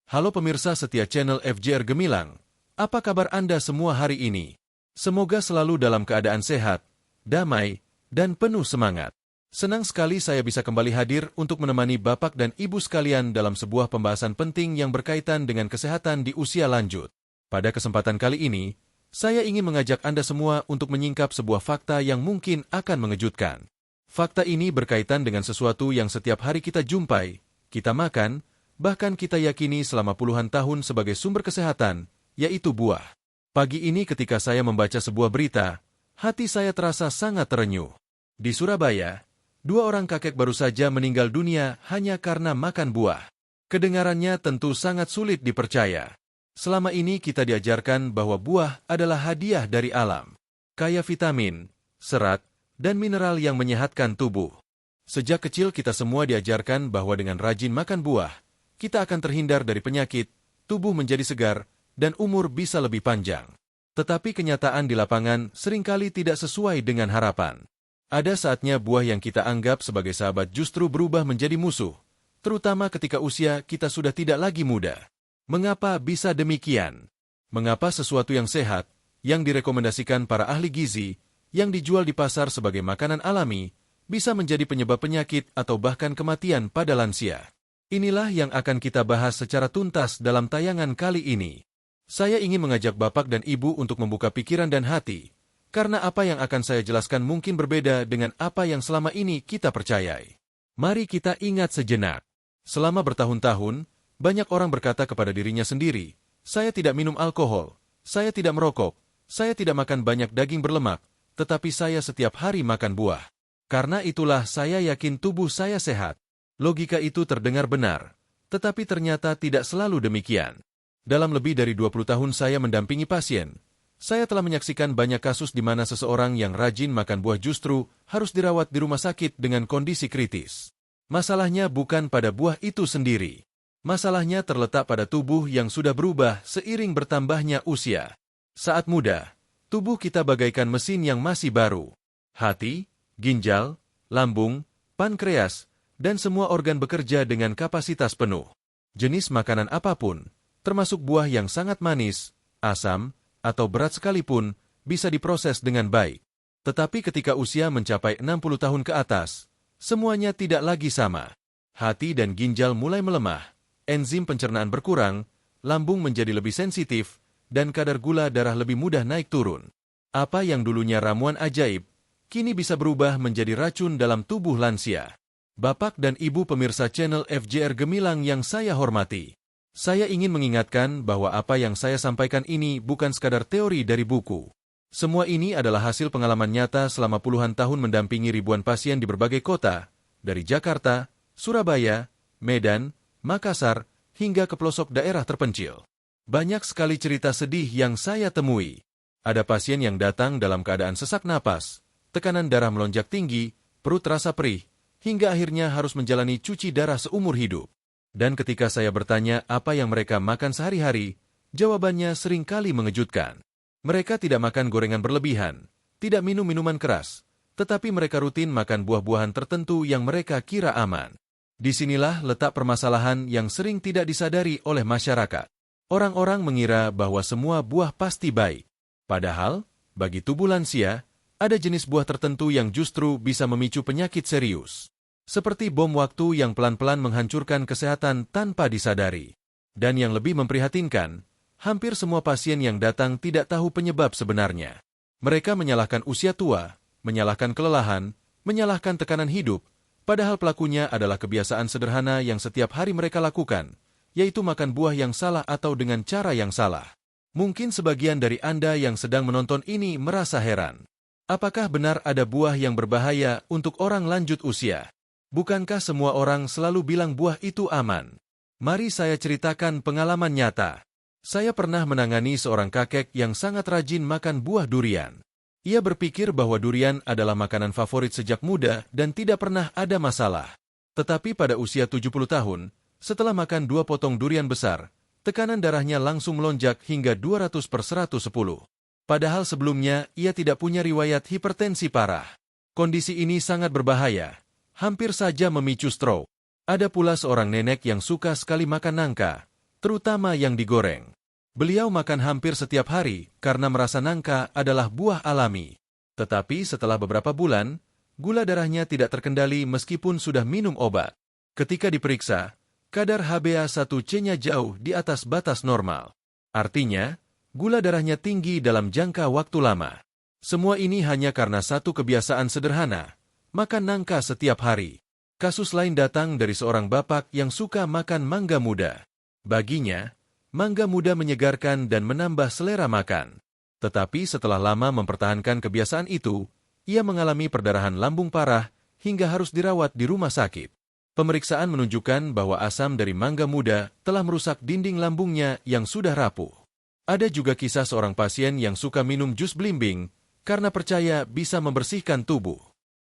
Halo pemirsa setia channel FJR Gemilang, apa kabar Anda semua hari ini? Semoga selalu dalam keadaan sehat, damai, dan penuh semangat. Senang sekali saya bisa kembali hadir untuk menemani Bapak dan Ibu sekalian dalam sebuah pembahasan penting yang berkaitan dengan kesehatan di usia lanjut. Pada kesempatan kali ini, saya ingin mengajak Anda semua untuk menyingkap sebuah fakta yang mungkin akan mengejutkan. Fakta ini berkaitan dengan sesuatu yang setiap hari kita jumpai, kita makan, bahkan kita yakini selama puluhan tahun sebagai sumber kesehatan, yaitu buah. Pagi ini ketika saya membaca sebuah berita, hati saya terasa sangat terenyuh. Di Surabaya, 2 orang kakek baru saja meninggal dunia hanya karena makan buah. Kedengarannya tentu sangat sulit dipercaya. Selama ini kita diajarkan bahwa buah adalah hadiah dari alam, kaya vitamin, serat, dan mineral yang menyehatkan tubuh. Sejak kecil kita semua diajarkan bahwa dengan rajin makan buah, kita akan terhindar dari penyakit, tubuh menjadi segar, dan umur bisa lebih panjang. Tetapi kenyataan di lapangan seringkali tidak sesuai dengan harapan. Ada saatnya buah yang kita anggap sebagai sahabat justru berubah menjadi musuh, terutama ketika usia kita sudah tidak lagi muda. Mengapa bisa demikian? Mengapa sesuatu yang sehat, yang direkomendasikan para ahli gizi, yang dijual di pasar sebagai makanan alami, bisa menjadi penyebab penyakit atau bahkan kematian pada lansia? Inilah yang akan kita bahas secara tuntas dalam tayangan kali ini. Saya ingin mengajak Bapak dan Ibu untuk membuka pikiran dan hati, karena apa yang akan saya jelaskan mungkin berbeda dengan apa yang selama ini kita percayai. Mari kita ingat sejenak. Selama bertahun-tahun, banyak orang berkata kepada dirinya sendiri, saya tidak minum alkohol, saya tidak merokok, saya tidak makan banyak daging berlemak, tetapi saya setiap hari makan buah. Karena itulah saya yakin tubuh saya sehat. Logika itu terdengar benar, tetapi ternyata tidak selalu demikian. Dalam lebih dari 20 tahun saya mendampingi pasien, saya telah menyaksikan banyak kasus di mana seseorang yang rajin makan buah justru harus dirawat di rumah sakit dengan kondisi kritis. Masalahnya bukan pada buah itu sendiri. Masalahnya terletak pada tubuh yang sudah berubah seiring bertambahnya usia. Saat muda, tubuh kita bagaikan mesin yang masih baru. Hati, ginjal, lambung, pankreas, dan semua organ bekerja dengan kapasitas penuh. Jenis makanan apapun, termasuk buah yang sangat manis, asam, atau berat sekalipun, bisa diproses dengan baik. Tetapi ketika usia mencapai 60 tahun ke atas, semuanya tidak lagi sama. Hati dan ginjal mulai melemah, enzim pencernaan berkurang, lambung menjadi lebih sensitif, dan kadar gula darah lebih mudah naik turun. Apa yang dulunya ramuan ajaib, kini bisa berubah menjadi racun dalam tubuh lansia. Bapak dan Ibu pemirsa channel FJR Gemilang yang saya hormati, saya ingin mengingatkan bahwa apa yang saya sampaikan ini bukan sekadar teori dari buku. Semua ini adalah hasil pengalaman nyata selama puluhan tahun mendampingi ribuan pasien di berbagai kota, dari Jakarta, Surabaya, Medan, Makassar, hingga ke pelosok daerah terpencil. Banyak sekali cerita sedih yang saya temui. Ada pasien yang datang dalam keadaan sesak napas, tekanan darah melonjak tinggi, perut terasa perih, hingga akhirnya harus menjalani cuci darah seumur hidup. Dan ketika saya bertanya apa yang mereka makan sehari-hari, jawabannya seringkali mengejutkan. Mereka tidak makan gorengan berlebihan, tidak minum minuman keras, tetapi mereka rutin makan buah-buahan tertentu yang mereka kira aman. Disinilah letak permasalahan yang sering tidak disadari oleh masyarakat. Orang-orang mengira bahwa semua buah pasti baik. Padahal, bagi tubuh lansia, ada jenis buah tertentu yang justru bisa memicu penyakit serius. Seperti bom waktu yang pelan-pelan menghancurkan kesehatan tanpa disadari. Dan yang lebih memprihatinkan, hampir semua pasien yang datang tidak tahu penyebab sebenarnya. Mereka menyalahkan usia tua, menyalahkan kelelahan, menyalahkan tekanan hidup, padahal pelakunya adalah kebiasaan sederhana yang setiap hari mereka lakukan, yaitu makan buah yang salah atau dengan cara yang salah. Mungkin sebagian dari Anda yang sedang menonton ini merasa heran. Apakah benar ada buah yang berbahaya untuk orang lanjut usia? Bukankah semua orang selalu bilang buah itu aman? Mari saya ceritakan pengalaman nyata. Saya pernah menangani seorang kakek yang sangat rajin makan buah durian. Ia berpikir bahwa durian adalah makanan favorit sejak muda dan tidak pernah ada masalah. Tetapi pada usia 70 tahun, setelah makan 2 potong durian besar, tekanan darahnya langsung melonjak hingga 200/110. Padahal sebelumnya ia tidak punya riwayat hipertensi parah. Kondisi ini sangat berbahaya, hampir saja memicu stroke. Ada pula seorang nenek yang suka sekali makan nangka, terutama yang digoreng. Beliau makan hampir setiap hari karena merasa nangka adalah buah alami. Tetapi setelah beberapa bulan, gula darahnya tidak terkendali meskipun sudah minum obat. Ketika diperiksa, kadar HbA1c-nya jauh di atas batas normal. Artinya, gula darahnya tinggi dalam jangka waktu lama. Semua ini hanya karena satu kebiasaan sederhana, makan nangka setiap hari. Kasus lain datang dari seorang bapak yang suka makan mangga muda. Baginya, mangga muda menyegarkan dan menambah selera makan. Tetapi setelah lama mempertahankan kebiasaan itu, ia mengalami perdarahan lambung parah hingga harus dirawat di rumah sakit. Pemeriksaan menunjukkan bahwa asam dari mangga muda telah merusak dinding lambungnya yang sudah rapuh. Ada juga kisah seorang pasien yang suka minum jus belimbing karena percaya bisa membersihkan tubuh.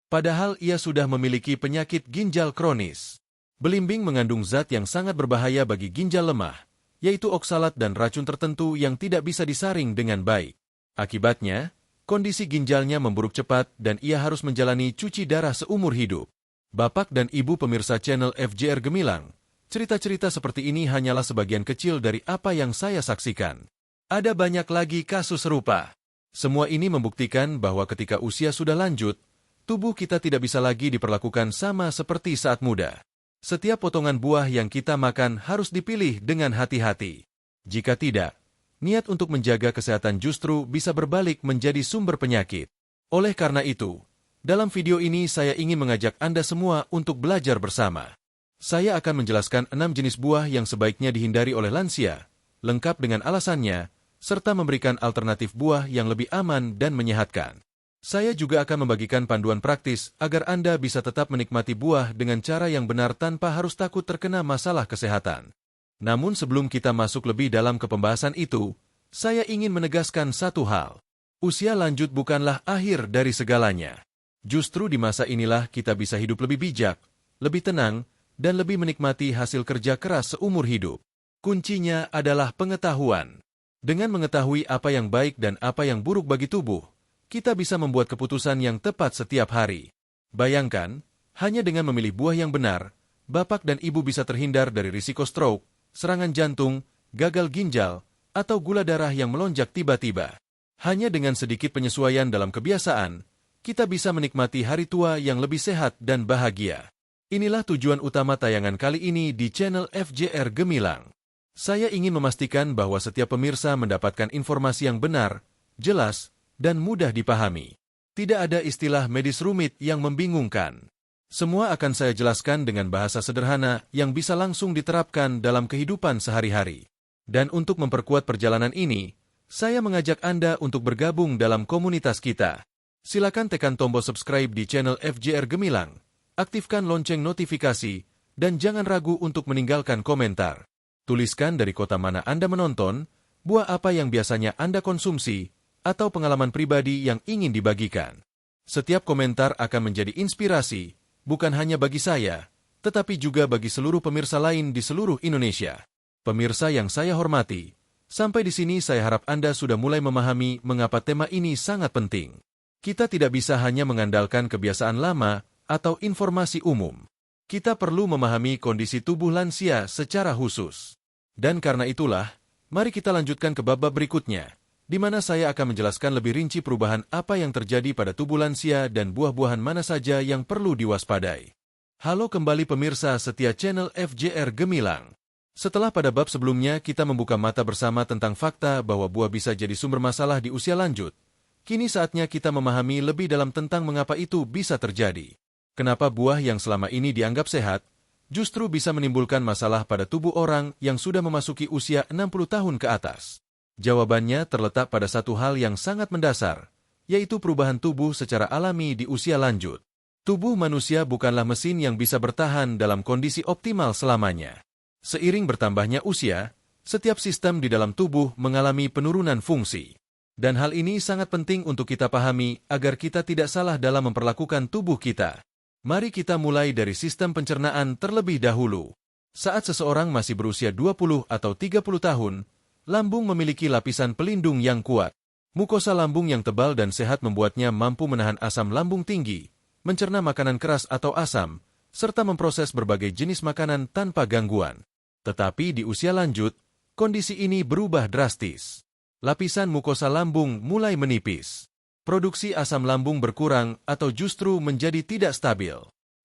Padahal ia sudah memiliki penyakit ginjal kronis. Belimbing mengandung zat yang sangat berbahaya bagi ginjal lemah, yaitu oksalat dan racun tertentu yang tidak bisa disaring dengan baik. Akibatnya, kondisi ginjalnya memburuk cepat dan ia harus menjalani cuci darah seumur hidup. Bapak dan Ibu pemirsa channel FJR Gemilang, cerita-cerita seperti ini hanyalah sebagian kecil dari apa yang saya saksikan. Ada banyak lagi kasus serupa. Semua ini membuktikan bahwa ketika usia sudah lanjut, tubuh kita tidak bisa lagi diperlakukan sama seperti saat muda. Setiap potongan buah yang kita makan harus dipilih dengan hati-hati. Jika tidak, niat untuk menjaga kesehatan justru bisa berbalik menjadi sumber penyakit. Oleh karena itu, dalam video ini saya ingin mengajak Anda semua untuk belajar bersama. Saya akan menjelaskan 6 jenis buah yang sebaiknya dihindari oleh lansia, lengkap dengan alasannya, serta memberikan alternatif buah yang lebih aman dan menyehatkan. Saya juga akan membagikan panduan praktis agar Anda bisa tetap menikmati buah dengan cara yang benar tanpa harus takut terkena masalah kesehatan. Namun sebelum kita masuk lebih dalam ke pembahasan itu, saya ingin menegaskan satu hal. Usia lanjut bukanlah akhir dari segalanya. Justru di masa inilah kita bisa hidup lebih bijak, lebih tenang, dan lebih menikmati hasil kerja keras seumur hidup. Kuncinya adalah pengetahuan. Dengan mengetahui apa yang baik dan apa yang buruk bagi tubuh, kita bisa membuat keputusan yang tepat setiap hari. Bayangkan, hanya dengan memilih buah yang benar, Bapak dan Ibu bisa terhindar dari risiko stroke, serangan jantung, gagal ginjal, atau gula darah yang melonjak tiba-tiba. Hanya dengan sedikit penyesuaian dalam kebiasaan, kita bisa menikmati hari tua yang lebih sehat dan bahagia. Inilah tujuan utama tayangan kali ini di channel FJR Gemilang. Saya ingin memastikan bahwa setiap pemirsa mendapatkan informasi yang benar, jelas, dan mudah dipahami. Tidak ada istilah medis rumit yang membingungkan. Semua akan saya jelaskan dengan bahasa sederhana yang bisa langsung diterapkan dalam kehidupan sehari-hari. Dan untuk memperkuat perjalanan ini, saya mengajak Anda untuk bergabung dalam komunitas kita. Silakan tekan tombol subscribe di channel FJR Gemilang, aktifkan lonceng notifikasi, dan jangan ragu untuk meninggalkan komentar. Tuliskan dari kota mana Anda menonton, buah apa yang biasanya Anda konsumsi, atau pengalaman pribadi yang ingin dibagikan. Setiap komentar akan menjadi inspirasi, bukan hanya bagi saya, tetapi juga bagi seluruh pemirsa lain di seluruh Indonesia. Pemirsa yang saya hormati, sampai di sini saya harap Anda sudah mulai memahami mengapa tema ini sangat penting. Kita tidak bisa hanya mengandalkan kebiasaan lama atau informasi umum. Kita perlu memahami kondisi tubuh lansia secara khusus. Dan karena itulah, mari kita lanjutkan ke bab berikutnya, di mana saya akan menjelaskan lebih rinci perubahan apa yang terjadi pada tubuh lansia dan buah-buahan mana saja yang perlu diwaspadai. Halo kembali pemirsa setia channel FJR Gemilang. Setelah pada bab sebelumnya kita membuka mata bersama tentang fakta bahwa buah bisa jadi sumber masalah di usia lanjut, kini saatnya kita memahami lebih dalam tentang mengapa itu bisa terjadi. Kenapa buah yang selama ini dianggap sehat, justru bisa menimbulkan masalah pada tubuh orang yang sudah memasuki usia 60 tahun ke atas? Jawabannya terletak pada satu hal yang sangat mendasar, yaitu perubahan tubuh secara alami di usia lanjut. Tubuh manusia bukanlah mesin yang bisa bertahan dalam kondisi optimal selamanya. Seiring bertambahnya usia, setiap sistem di dalam tubuh mengalami penurunan fungsi. Dan hal ini sangat penting untuk kita pahami agar kita tidak salah dalam memperlakukan tubuh kita. Mari kita mulai dari sistem pencernaan terlebih dahulu. Saat seseorang masih berusia 20 atau 30 tahun, lambung memiliki lapisan pelindung yang kuat. Mukosa lambung yang tebal dan sehat membuatnya mampu menahan asam lambung tinggi, mencerna makanan keras atau asam, serta memproses berbagai jenis makanan tanpa gangguan. Tetapi di usia lanjut, kondisi ini berubah drastis. Lapisan mukosa lambung mulai menipis. Produksi asam lambung berkurang atau justru menjadi tidak stabil.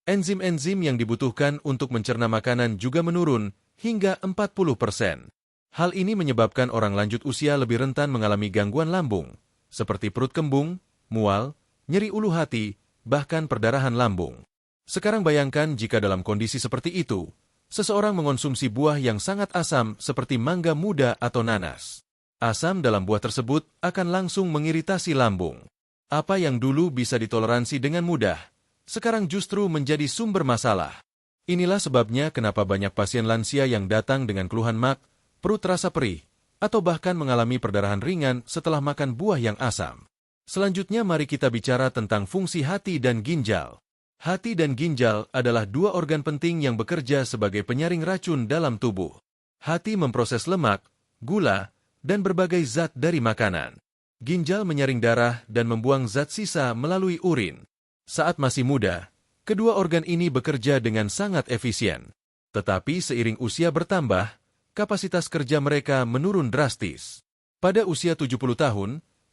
Enzim-enzim yang dibutuhkan untuk mencerna makanan juga menurun hingga 40%. Hal ini menyebabkan orang lanjut usia lebih rentan mengalami gangguan lambung, seperti perut kembung, mual, nyeri ulu hati, bahkan perdarahan lambung. Sekarang bayangkan jika dalam kondisi seperti itu, seseorang mengonsumsi buah yang sangat asam seperti mangga muda atau nanas. Asam dalam buah tersebut akan langsung mengiritasi lambung. Apa yang dulu bisa ditoleransi dengan mudah, sekarang justru menjadi sumber masalah. Inilah sebabnya kenapa banyak pasien lansia yang datang dengan keluhan mak, perut terasa perih, atau bahkan mengalami perdarahan ringan setelah makan buah yang asam. Selanjutnya mari kita bicara tentang fungsi hati dan ginjal. Hati dan ginjal adalah dua organ penting yang bekerja sebagai penyaring racun dalam tubuh. Hati memproses lemak, gula, dan berbagai zat dari makanan. Ginjal menyaring darah dan membuang zat sisa melalui urin. Saat masih muda, kedua organ ini bekerja dengan sangat efisien. Tetapi seiring usia bertambah, kapasitas kerja mereka menurun drastis. Pada usia 70 tahun,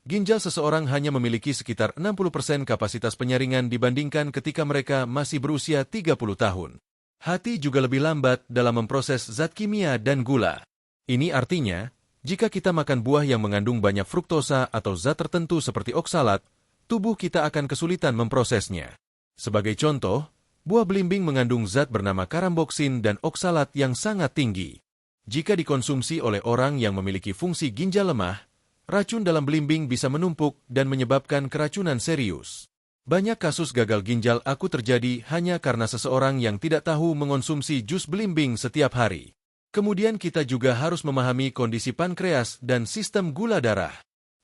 ginjal seseorang hanya memiliki sekitar 60% kapasitas penyaringan dibandingkan ketika mereka masih berusia 30 tahun. Hati juga lebih lambat dalam memproses zat kimia dan gula. Ini artinya, jika kita makan buah yang mengandung banyak fruktosa atau zat tertentu seperti oksalat, tubuh kita akan kesulitan memprosesnya. Sebagai contoh, buah belimbing mengandung zat bernama karamboksin dan oksalat yang sangat tinggi. Jika dikonsumsi oleh orang yang memiliki fungsi ginjal lemah, racun dalam belimbing bisa menumpuk dan menyebabkan keracunan serius. Banyak kasus gagal ginjal akut terjadi hanya karena seseorang yang tidak tahu mengonsumsi jus belimbing setiap hari. Kemudian kita juga harus memahami kondisi pankreas dan sistem gula darah.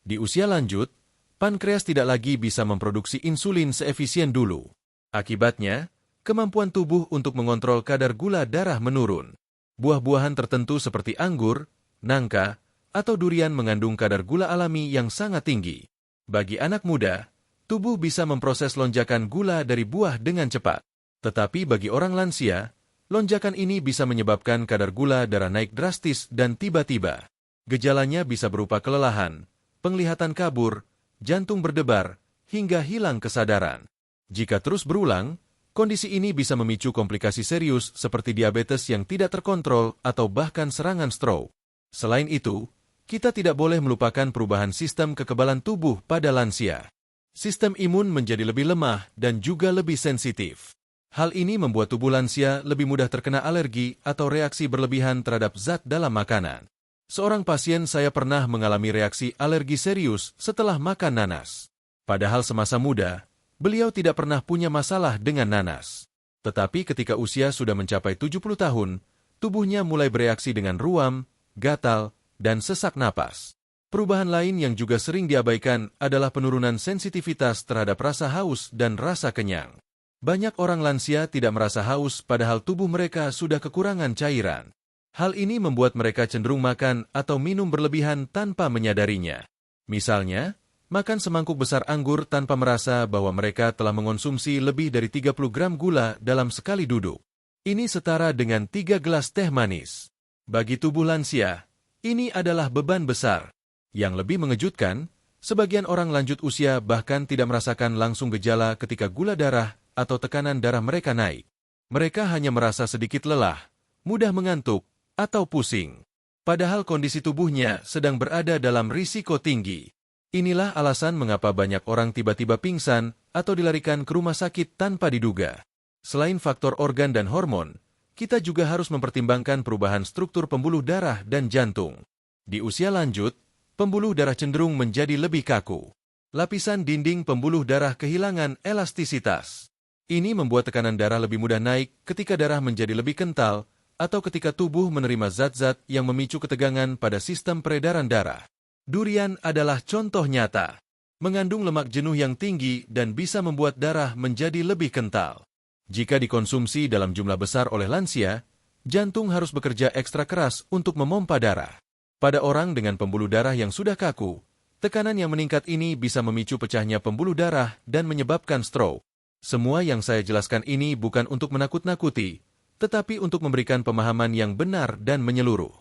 Di usia lanjut, pankreas tidak lagi bisa memproduksi insulin seefisien dulu. Akibatnya, kemampuan tubuh untuk mengontrol kadar gula darah menurun. Buah-buahan tertentu seperti anggur, nangka, atau durian mengandung kadar gula alami yang sangat tinggi. Bagi anak muda, tubuh bisa memproses lonjakan gula dari buah dengan cepat. Tetapi bagi orang lansia, lonjakan ini bisa menyebabkan kadar gula darah naik drastis dan tiba-tiba. Gejalanya bisa berupa kelelahan, penglihatan kabur, jantung berdebar, hingga hilang kesadaran. Jika terus berulang, kondisi ini bisa memicu komplikasi serius seperti diabetes yang tidak terkontrol atau bahkan serangan stroke. Selain itu, kita tidak boleh melupakan perubahan sistem kekebalan tubuh pada lansia. Sistem imun menjadi lebih lemah dan juga lebih sensitif. Hal ini membuat tubuh lansia lebih mudah terkena alergi atau reaksi berlebihan terhadap zat dalam makanan. Seorang pasien saya pernah mengalami reaksi alergi serius setelah makan nanas. Padahal semasa muda, beliau tidak pernah punya masalah dengan nanas. Tetapi ketika usia sudah mencapai 70 tahun, tubuhnya mulai bereaksi dengan ruam, gatal, dan sesak napas. Perubahan lain yang juga sering diabaikan adalah penurunan sensitivitas terhadap rasa haus dan rasa kenyang. Banyak orang lansia tidak merasa haus padahal tubuh mereka sudah kekurangan cairan. Hal ini membuat mereka cenderung makan atau minum berlebihan tanpa menyadarinya. Misalnya, makan semangkuk besar anggur tanpa merasa bahwa mereka telah mengonsumsi lebih dari 30 gram gula dalam sekali duduk. Ini setara dengan 3 gelas teh manis. Bagi tubuh lansia, ini adalah beban besar. Yang lebih mengejutkan, sebagian orang lanjut usia bahkan tidak merasakan langsung gejala ketika gula darah atau tekanan darah mereka naik. Mereka hanya merasa sedikit lelah, mudah mengantuk, atau pusing. Padahal kondisi tubuhnya sedang berada dalam risiko tinggi. Inilah alasan mengapa banyak orang tiba-tiba pingsan atau dilarikan ke rumah sakit tanpa diduga. Selain faktor organ dan hormon, kita juga harus mempertimbangkan perubahan struktur pembuluh darah dan jantung. Di usia lanjut, pembuluh darah cenderung menjadi lebih kaku. Lapisan dinding pembuluh darah kehilangan elastisitas. Ini membuat tekanan darah lebih mudah naik ketika darah menjadi lebih kental atau ketika tubuh menerima zat-zat yang memicu ketegangan pada sistem peredaran darah. Durian adalah contoh nyata. Mengandung lemak jenuh yang tinggi dan bisa membuat darah menjadi lebih kental. Jika dikonsumsi dalam jumlah besar oleh lansia, jantung harus bekerja ekstra keras untuk memompa darah. Pada orang dengan pembuluh darah yang sudah kaku, tekanan yang meningkat ini bisa memicu pecahnya pembuluh darah dan menyebabkan stroke. Semua yang saya jelaskan ini bukan untuk menakut-nakuti, tetapi untuk memberikan pemahaman yang benar dan menyeluruh.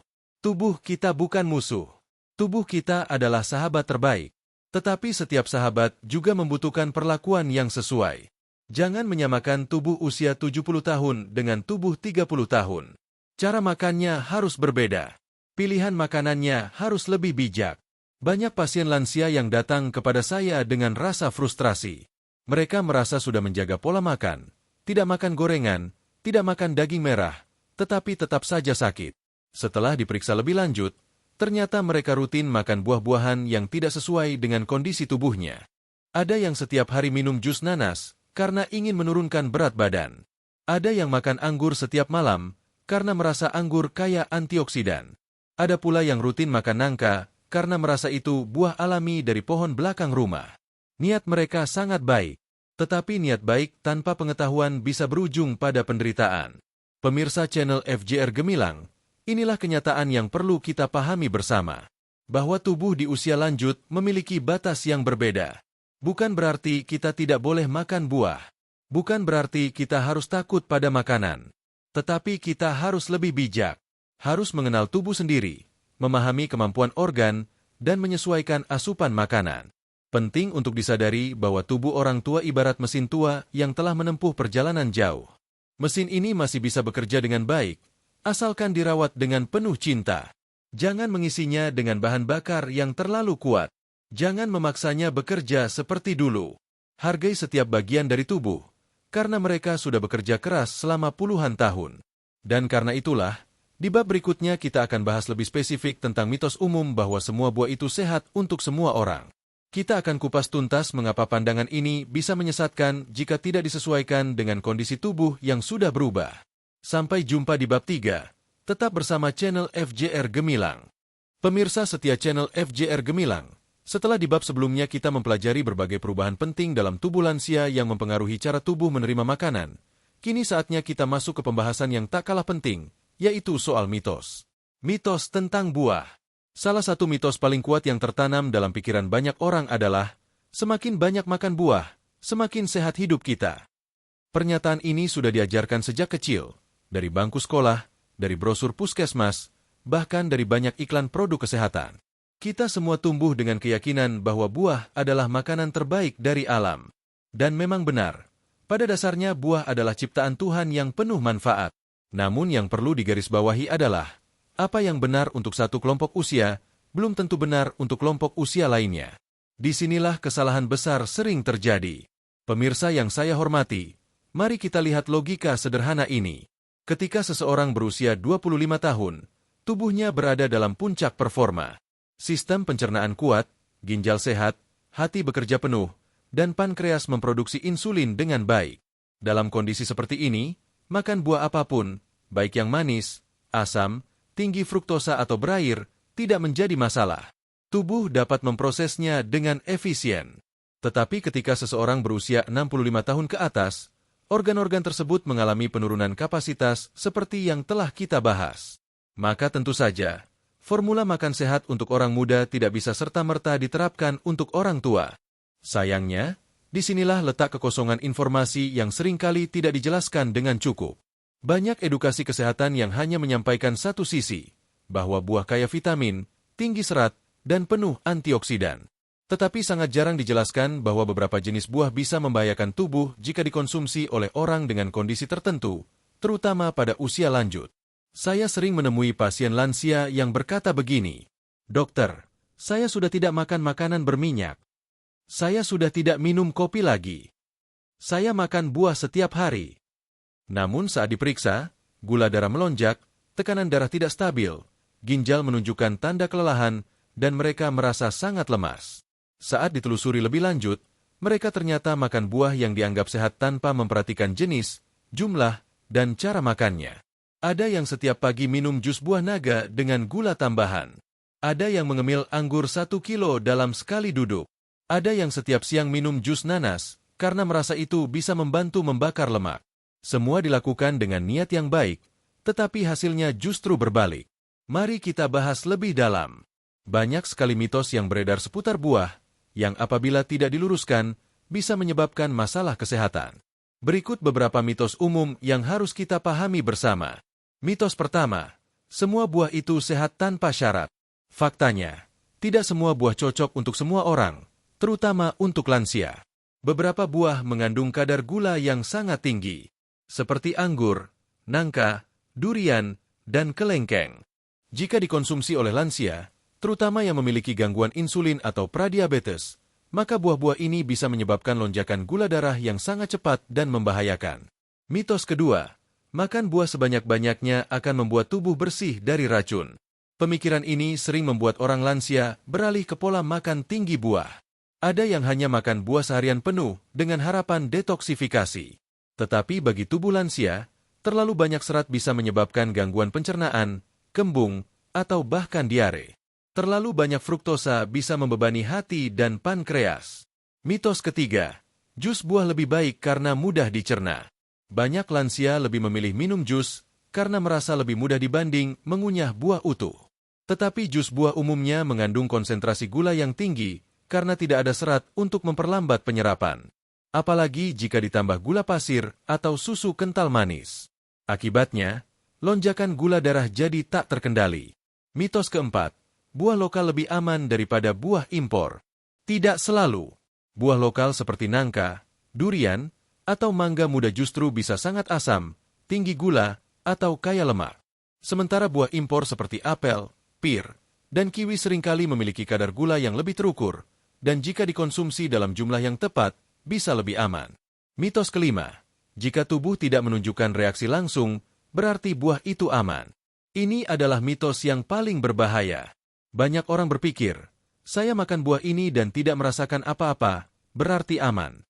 Tubuh kita bukan musuh. Tubuh kita adalah sahabat terbaik. Tetapi setiap sahabat juga membutuhkan perlakuan yang sesuai. Jangan menyamakan tubuh usia 70 tahun dengan tubuh 30 tahun. Cara makannya harus berbeda. Pilihan makanannya harus lebih bijak. Banyak pasien lansia yang datang kepada saya dengan rasa frustrasi. Mereka merasa sudah menjaga pola makan, tidak makan gorengan, tidak makan daging merah, tetapi tetap saja sakit. Setelah diperiksa lebih lanjut, ternyata mereka rutin makan buah-buahan yang tidak sesuai dengan kondisi tubuhnya. Ada yang setiap hari minum jus nanas karena ingin menurunkan berat badan. Ada yang makan anggur setiap malam karena merasa anggur kaya antioksidan. Ada pula yang rutin makan nangka karena merasa itu buah alami dari pohon belakang rumah. Niat mereka sangat baik, tetapi niat baik tanpa pengetahuan bisa berujung pada penderitaan. Pemirsa channel FJR Gemilang, inilah kenyataan yang perlu kita pahami bersama. Bahwa tubuh di usia lanjut memiliki batas yang berbeda. Bukan berarti kita tidak boleh makan buah. Bukan berarti kita harus takut pada makanan. Tetapi kita harus lebih bijak. Harus mengenal tubuh sendiri, memahami kemampuan organ, dan menyesuaikan asupan makanan. Penting untuk disadari bahwa tubuh orang tua ibarat mesin tua yang telah menempuh perjalanan jauh. Mesin ini masih bisa bekerja dengan baik, asalkan dirawat dengan penuh cinta. Jangan mengisinya dengan bahan bakar yang terlalu kuat. Jangan memaksanya bekerja seperti dulu. Hargai setiap bagian dari tubuh, karena mereka sudah bekerja keras selama puluhan tahun. Dan karena itulah, di bab berikutnya kita akan bahas lebih spesifik tentang mitos umum bahwa semua buah itu sehat untuk semua orang. Kita akan kupas tuntas mengapa pandangan ini bisa menyesatkan jika tidak disesuaikan dengan kondisi tubuh yang sudah berubah. Sampai jumpa di bab 3. Tetap bersama channel FJR Gemilang. Pemirsa setia channel FJR Gemilang, setelah di bab sebelumnya kita mempelajari berbagai perubahan penting dalam tubuh lansia yang mempengaruhi cara tubuh menerima makanan. Kini saatnya kita masuk ke pembahasan yang tak kalah penting, yaitu soal mitos. Mitos tentang buah. Salah satu mitos paling kuat yang tertanam dalam pikiran banyak orang adalah, semakin banyak makan buah, semakin sehat hidup kita. Pernyataan ini sudah diajarkan sejak kecil, dari bangku sekolah, dari brosur puskesmas, bahkan dari banyak iklan produk kesehatan. Kita semua tumbuh dengan keyakinan bahwa buah adalah makanan terbaik dari alam. Dan memang benar, pada dasarnya buah adalah ciptaan Tuhan yang penuh manfaat. Namun yang perlu digarisbawahi adalah, apa yang benar untuk satu kelompok usia, belum tentu benar untuk kelompok usia lainnya. Disinilah kesalahan besar sering terjadi. Pemirsa yang saya hormati, mari kita lihat logika sederhana ini. Ketika seseorang berusia 25 tahun, tubuhnya berada dalam puncak performa. Sistem pencernaan kuat, ginjal sehat, hati bekerja penuh, dan pankreas memproduksi insulin dengan baik. Dalam kondisi seperti ini, makan buah apapun, baik yang manis, asam, tinggi fruktosa atau berair, tidak menjadi masalah. Tubuh dapat memprosesnya dengan efisien. Tetapi ketika seseorang berusia 65 tahun ke atas, organ-organ tersebut mengalami penurunan kapasitas seperti yang telah kita bahas. Maka tentu saja, formula makan sehat untuk orang muda tidak bisa serta-merta diterapkan untuk orang tua. Sayangnya, disinilah letak kekosongan informasi yang seringkali tidak dijelaskan dengan cukup. Banyak edukasi kesehatan yang hanya menyampaikan satu sisi, bahwa buah kaya vitamin, tinggi serat, dan penuh antioksidan. Tetapi sangat jarang dijelaskan bahwa beberapa jenis buah bisa membahayakan tubuh jika dikonsumsi oleh orang dengan kondisi tertentu, terutama pada usia lanjut. Saya sering menemui pasien lansia yang berkata begini, "Dokter, saya sudah tidak makan makanan berminyak. Saya sudah tidak minum kopi lagi. Saya makan buah setiap hari." Namun saat diperiksa, gula darah melonjak, tekanan darah tidak stabil, ginjal menunjukkan tanda kelelahan, dan mereka merasa sangat lemas. Saat ditelusuri lebih lanjut, mereka ternyata makan buah yang dianggap sehat tanpa memperhatikan jenis, jumlah, dan cara makannya. Ada yang setiap pagi minum jus buah naga dengan gula tambahan. Ada yang mengemil anggur 1 kilo dalam sekali duduk. Ada yang setiap siang minum jus nanas, karena merasa itu bisa membantu membakar lemak. Semua dilakukan dengan niat yang baik, tetapi hasilnya justru berbalik. Mari kita bahas lebih dalam. Banyak sekali mitos yang beredar seputar buah, yang apabila tidak diluruskan, bisa menyebabkan masalah kesehatan. Berikut beberapa mitos umum yang harus kita pahami bersama. Mitos pertama, Semua buah itu sehat tanpa syarat. Faktanya, tidak semua buah cocok untuk semua orang, terutama untuk lansia. Beberapa buah mengandung kadar gula yang sangat tinggi, seperti anggur, nangka, durian, dan kelengkeng. Jika dikonsumsi oleh lansia, terutama yang memiliki gangguan insulin atau pradiabetes, maka buah-buah ini bisa menyebabkan lonjakan gula darah yang sangat cepat dan membahayakan. Mitos kedua, makan buah sebanyak-banyaknya akan membuat tubuh bersih dari racun. Pemikiran ini sering membuat orang lansia beralih ke pola makan tinggi buah. Ada yang hanya makan buah seharian penuh dengan harapan detoksifikasi. Tetapi bagi tubuh lansia, terlalu banyak serat bisa menyebabkan gangguan pencernaan, kembung, atau bahkan diare. Terlalu banyak fruktosa bisa membebani hati dan pankreas. Mitos ketiga, jus buah lebih baik karena mudah dicerna. Banyak lansia lebih memilih minum jus karena merasa lebih mudah dibanding mengunyah buah utuh. Tetapi jus buah umumnya mengandung konsentrasi gula yang tinggi karena tidak ada serat untuk memperlambat penyerapan. Apalagi jika ditambah gula pasir atau susu kental manis. Akibatnya, lonjakan gula darah jadi tak terkendali. Mitos keempat, buah lokal lebih aman daripada buah impor. Tidak selalu. Buah lokal seperti nangka, durian, atau mangga muda justru bisa sangat asam, tinggi gula, atau kaya lemak. Sementara buah impor seperti apel, pir, dan kiwi seringkali memiliki kadar gula yang lebih terukur, dan jika dikonsumsi dalam jumlah yang tepat, bisa lebih aman. Mitos kelima, jika tubuh tidak menunjukkan reaksi langsung, berarti buah itu aman. Ini adalah mitos yang paling berbahaya. Banyak orang berpikir, saya makan buah ini dan tidak merasakan apa-apa, berarti aman.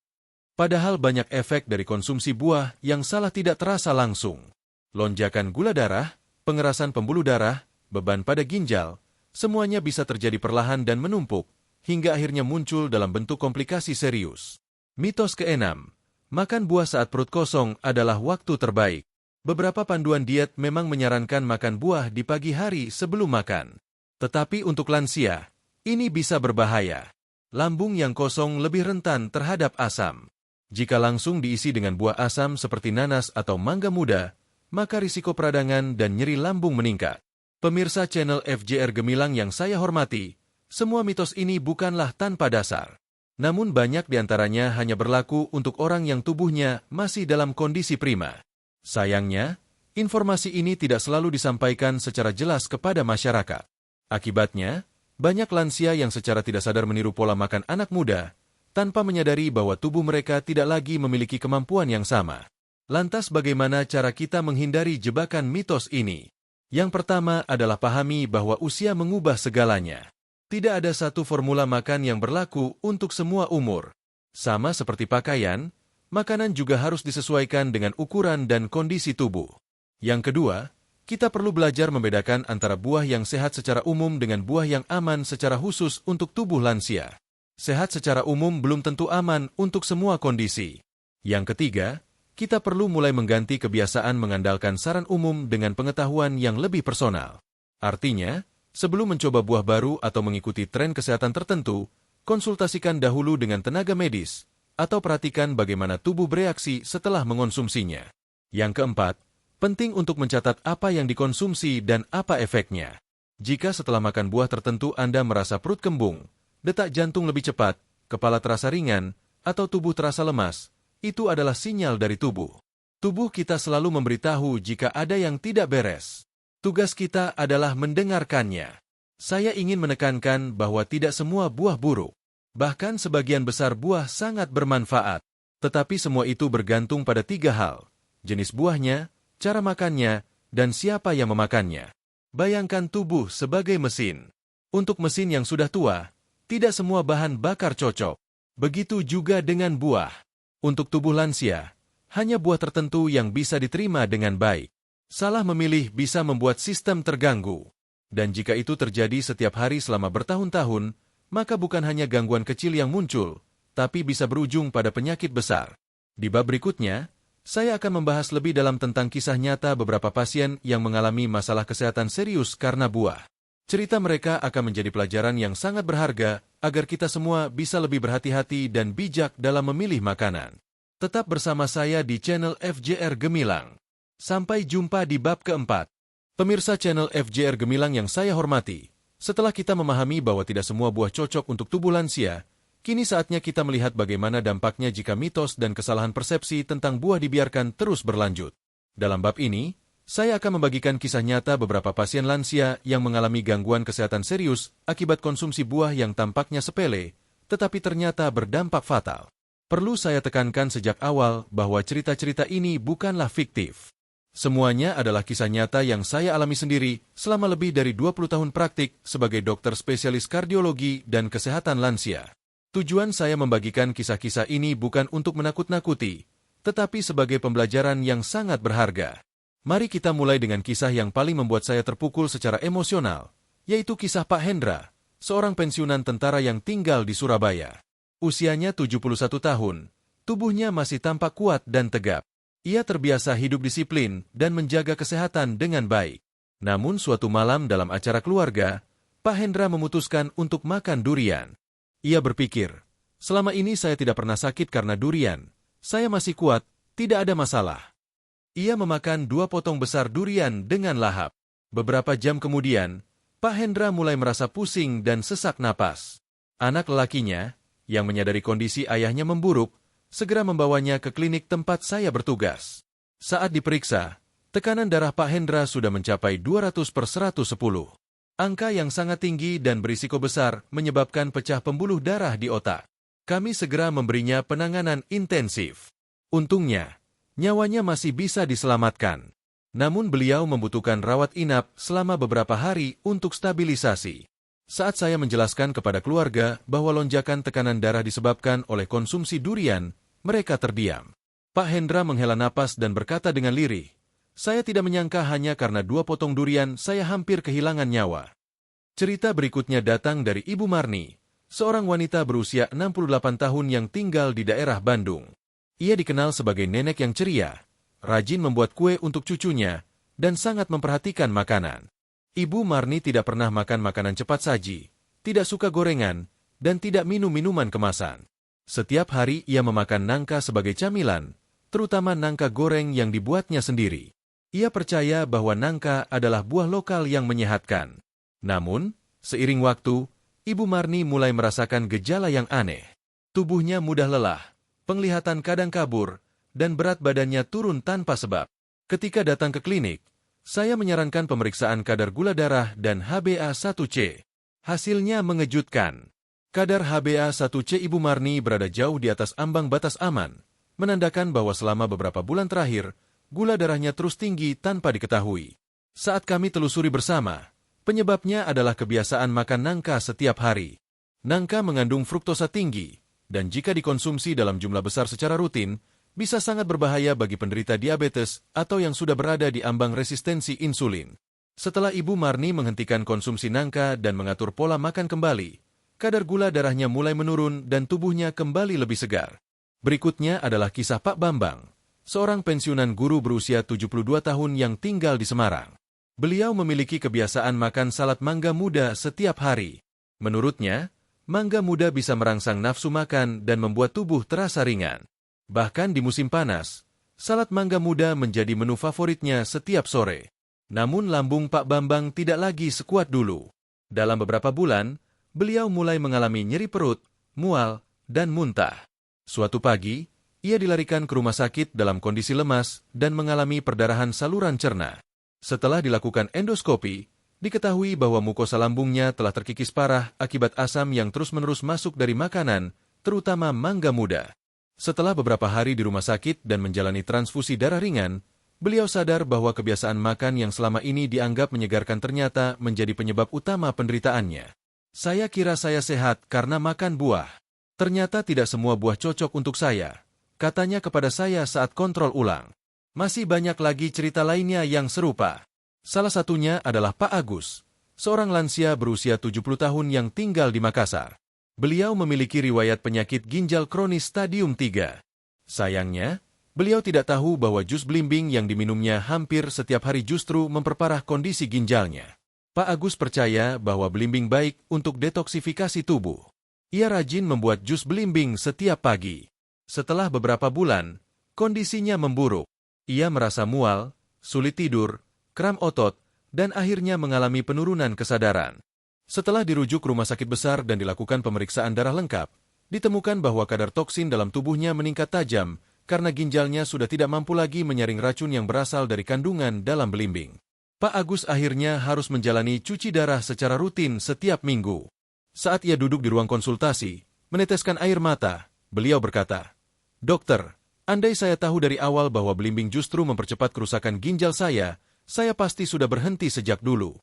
Padahal banyak efek dari konsumsi buah yang salah tidak terasa langsung. Lonjakan gula darah, pengerasan pembuluh darah, beban pada ginjal, semuanya bisa terjadi perlahan dan menumpuk, hingga akhirnya muncul dalam bentuk komplikasi serius. Mitos keenam, makan buah saat perut kosong adalah waktu terbaik. Beberapa panduan diet memang menyarankan makan buah di pagi hari sebelum makan. Tetapi untuk lansia, ini bisa berbahaya. Lambung yang kosong lebih rentan terhadap asam. Jika langsung diisi dengan buah asam seperti nanas atau mangga muda, maka risiko peradangan dan nyeri lambung meningkat. Pemirsa channel FJR Gemilang yang saya hormati, semua mitos ini bukanlah tanpa dasar. Namun banyak diantaranya hanya berlaku untuk orang yang tubuhnya masih dalam kondisi prima. Sayangnya, informasi ini tidak selalu disampaikan secara jelas kepada masyarakat. Akibatnya, banyak lansia yang secara tidak sadar meniru pola makan anak muda, tanpa menyadari bahwa tubuh mereka tidak lagi memiliki kemampuan yang sama. Lantas bagaimana cara kita menghindari jebakan mitos ini? Yang pertama adalah pahami bahwa usia mengubah segalanya. Tidak ada satu formula makan yang berlaku untuk semua umur. Sama seperti pakaian, makanan juga harus disesuaikan dengan ukuran dan kondisi tubuh. Yang kedua, kita perlu belajar membedakan antara buah yang sehat secara umum dengan buah yang aman secara khusus untuk tubuh lansia. Sehat secara umum belum tentu aman untuk semua kondisi. Yang ketiga, kita perlu mulai mengganti kebiasaan mengandalkan saran umum dengan pengetahuan yang lebih personal. Artinya, sebelum mencoba buah baru atau mengikuti tren kesehatan tertentu, konsultasikan dahulu dengan tenaga medis, atau perhatikan bagaimana tubuh bereaksi setelah mengonsumsinya. Yang keempat, penting untuk mencatat apa yang dikonsumsi dan apa efeknya. Jika setelah makan buah tertentu Anda merasa perut kembung, detak jantung lebih cepat, kepala terasa ringan, atau tubuh terasa lemas, itu adalah sinyal dari tubuh. Tubuh kita selalu memberitahu jika ada yang tidak beres. Tugas kita adalah mendengarkannya. Saya ingin menekankan bahwa tidak semua buah buruk. Bahkan sebagian besar buah sangat bermanfaat. Tetapi semua itu bergantung pada 3 hal. Jenis buahnya, cara makannya, dan siapa yang memakannya. Bayangkan tubuh sebagai mesin. Untuk mesin yang sudah tua, tidak semua bahan bakar cocok. Begitu juga dengan buah. Untuk tubuh lansia, hanya buah tertentu yang bisa diterima dengan baik. Salah memilih bisa membuat sistem terganggu. Dan jika itu terjadi setiap hari selama bertahun-tahun, maka bukan hanya gangguan kecil yang muncul, tapi bisa berujung pada penyakit besar. Di bab berikutnya, saya akan membahas lebih dalam tentang kisah nyata beberapa pasien yang mengalami masalah kesehatan serius karena buah. Cerita mereka akan menjadi pelajaran yang sangat berharga agar kita semua bisa lebih berhati-hati dan bijak dalam memilih makanan. Tetap bersama saya di channel FJR Gemilang. Sampai jumpa di bab keempat. Pemirsa channel FJR Gemilang yang saya hormati, setelah kita memahami bahwa tidak semua buah cocok untuk tubuh lansia, kini saatnya kita melihat bagaimana dampaknya jika mitos dan kesalahan persepsi tentang buah dibiarkan terus berlanjut. Dalam bab ini, saya akan membagikan kisah nyata beberapa pasien lansia yang mengalami gangguan kesehatan serius akibat konsumsi buah yang tampaknya sepele, tetapi ternyata berdampak fatal. Perlu saya tekankan sejak awal bahwa cerita-cerita ini bukanlah fiktif. Semuanya adalah kisah nyata yang saya alami sendiri selama lebih dari 20 tahun praktik sebagai dokter spesialis kardiologi dan kesehatan lansia. Tujuan saya membagikan kisah-kisah ini bukan untuk menakut-nakuti, tetapi sebagai pembelajaran yang sangat berharga. Mari kita mulai dengan kisah yang paling membuat saya terpukul secara emosional, yaitu kisah Pak Hendra, seorang pensiunan tentara yang tinggal di Surabaya. Usianya 71 tahun, tubuhnya masih tampak kuat dan tegap. Ia terbiasa hidup disiplin dan menjaga kesehatan dengan baik. Namun suatu malam dalam acara keluarga, Pak Hendra memutuskan untuk makan durian. Ia berpikir, selama ini saya tidak pernah sakit karena durian. Saya masih kuat, tidak ada masalah. Ia memakan 2 potong besar durian dengan lahap. Beberapa jam kemudian, Pak Hendra mulai merasa pusing dan sesak napas. Anak lelakinya, yang menyadari kondisi ayahnya memburuk, segera membawanya ke klinik tempat saya bertugas. Saat diperiksa, tekanan darah Pak Hendra sudah mencapai 200/110. Angka yang sangat tinggi dan berisiko besar menyebabkan pecah pembuluh darah di otak. Kami segera memberinya penanganan intensif. Untungnya, nyawanya masih bisa diselamatkan. Namun beliau membutuhkan rawat inap selama beberapa hari untuk stabilisasi. Saat saya menjelaskan kepada keluarga bahwa lonjakan tekanan darah disebabkan oleh konsumsi durian, mereka terdiam. Pak Hendra menghela napas dan berkata dengan lirih, "Saya tidak menyangka hanya karena 2 potong durian saya hampir kehilangan nyawa." Cerita berikutnya datang dari Ibu Marni, seorang wanita berusia 68 tahun yang tinggal di daerah Bandung. Ia dikenal sebagai nenek yang ceria, rajin membuat kue untuk cucunya, dan sangat memperhatikan makanan. Ibu Marni tidak pernah makan makanan cepat saji, tidak suka gorengan, dan tidak minum minuman kemasan. Setiap hari ia memakan nangka sebagai camilan, terutama nangka goreng yang dibuatnya sendiri. Ia percaya bahwa nangka adalah buah lokal yang menyehatkan. Namun, seiring waktu, Ibu Marni mulai merasakan gejala yang aneh. Tubuhnya mudah lelah, penglihatan kadang kabur, dan berat badannya turun tanpa sebab. Ketika datang ke klinik, saya menyarankan pemeriksaan kadar gula darah dan HbA1c. Hasilnya mengejutkan. Kadar HbA1c Ibu Marni berada jauh di atas ambang batas aman, menandakan bahwa selama beberapa bulan terakhir, gula darahnya terus tinggi tanpa diketahui. Saat kami telusuri bersama, penyebabnya adalah kebiasaan makan nangka setiap hari. Nangka mengandung fruktosa tinggi, dan jika dikonsumsi dalam jumlah besar secara rutin, bisa sangat berbahaya bagi penderita diabetes atau yang sudah berada di ambang resistensi insulin. Setelah Ibu Marni menghentikan konsumsi nangka dan mengatur pola makan kembali, kadar gula darahnya mulai menurun dan tubuhnya kembali lebih segar. Berikutnya adalah kisah Pak Bambang, seorang pensiunan guru berusia 72 tahun yang tinggal di Semarang. Beliau memiliki kebiasaan makan salad mangga muda setiap hari. Menurutnya, mangga muda bisa merangsang nafsu makan dan membuat tubuh terasa ringan. Bahkan di musim panas, salad mangga muda menjadi menu favoritnya setiap sore. Namun lambung Pak Bambang tidak lagi sekuat dulu. Dalam beberapa bulan, beliau mulai mengalami nyeri perut, mual, dan muntah. Suatu pagi, ia dilarikan ke rumah sakit dalam kondisi lemas dan mengalami perdarahan saluran cerna. Setelah dilakukan endoskopi, diketahui bahwa mukosa lambungnya telah terkikis parah akibat asam yang terus-menerus masuk dari makanan, terutama mangga muda. Setelah beberapa hari di rumah sakit dan menjalani transfusi darah ringan, beliau sadar bahwa kebiasaan makan yang selama ini dianggap menyegarkan ternyata menjadi penyebab utama penderitaannya. Saya kira saya sehat karena makan buah. Ternyata tidak semua buah cocok untuk saya, katanya kepada saya saat kontrol ulang. Masih banyak lagi cerita lainnya yang serupa. Salah satunya adalah Pak Agus, seorang lansia berusia 70 tahun yang tinggal di Makassar. Beliau memiliki riwayat penyakit ginjal kronis stadium 3. Sayangnya, beliau tidak tahu bahwa jus belimbing yang diminumnya hampir setiap hari justru memperparah kondisi ginjalnya. Pak Agus percaya bahwa belimbing baik untuk detoksifikasi tubuh. Ia rajin membuat jus belimbing setiap pagi. Setelah beberapa bulan, kondisinya memburuk. Ia merasa mual, sulit tidur, kram otot, dan akhirnya mengalami penurunan kesadaran. Setelah dirujuk ke rumah sakit besar dan dilakukan pemeriksaan darah lengkap, ditemukan bahwa kadar toksin dalam tubuhnya meningkat tajam karena ginjalnya sudah tidak mampu lagi menyaring racun yang berasal dari kandungan dalam belimbing. Pak Agus akhirnya harus menjalani cuci darah secara rutin setiap minggu. Saat ia duduk di ruang konsultasi, meneteskan air mata, beliau berkata, "Dokter, andai saya tahu dari awal bahwa belimbing justru mempercepat kerusakan ginjal saya pasti sudah berhenti sejak dulu."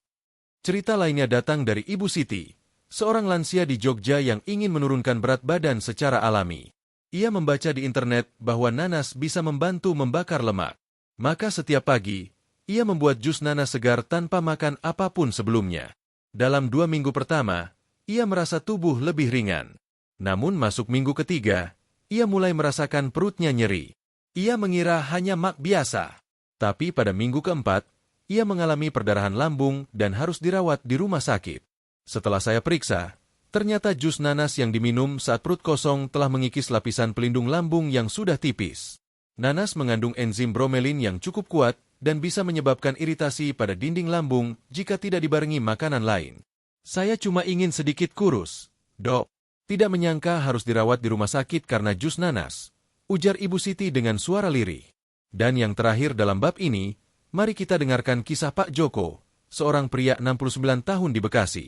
Cerita lainnya datang dari Ibu Siti, seorang lansia di Jogja yang ingin menurunkan berat badan secara alami. Ia membaca di internet bahwa nanas bisa membantu membakar lemak. Maka setiap pagi, ia membuat jus nanas segar tanpa makan apapun sebelumnya. Dalam 2 minggu pertama, ia merasa tubuh lebih ringan. Namun masuk minggu ketiga, ia mulai merasakan perutnya nyeri. Ia mengira hanya mak biasa. Tapi pada minggu keempat, ia mengalami perdarahan lambung dan harus dirawat di rumah sakit. Setelah saya periksa, ternyata jus nanas yang diminum saat perut kosong telah mengikis lapisan pelindung lambung yang sudah tipis. Nanas mengandung enzim bromelin yang cukup kuat dan bisa menyebabkan iritasi pada dinding lambung jika tidak dibarengi makanan lain. "Saya cuma ingin sedikit kurus, Dok. Tidak menyangka harus dirawat di rumah sakit karena jus nanas," ujar Ibu Siti dengan suara lirih. Dan yang terakhir dalam bab ini, mari kita dengarkan kisah Pak Joko, seorang pria 69 tahun di Bekasi.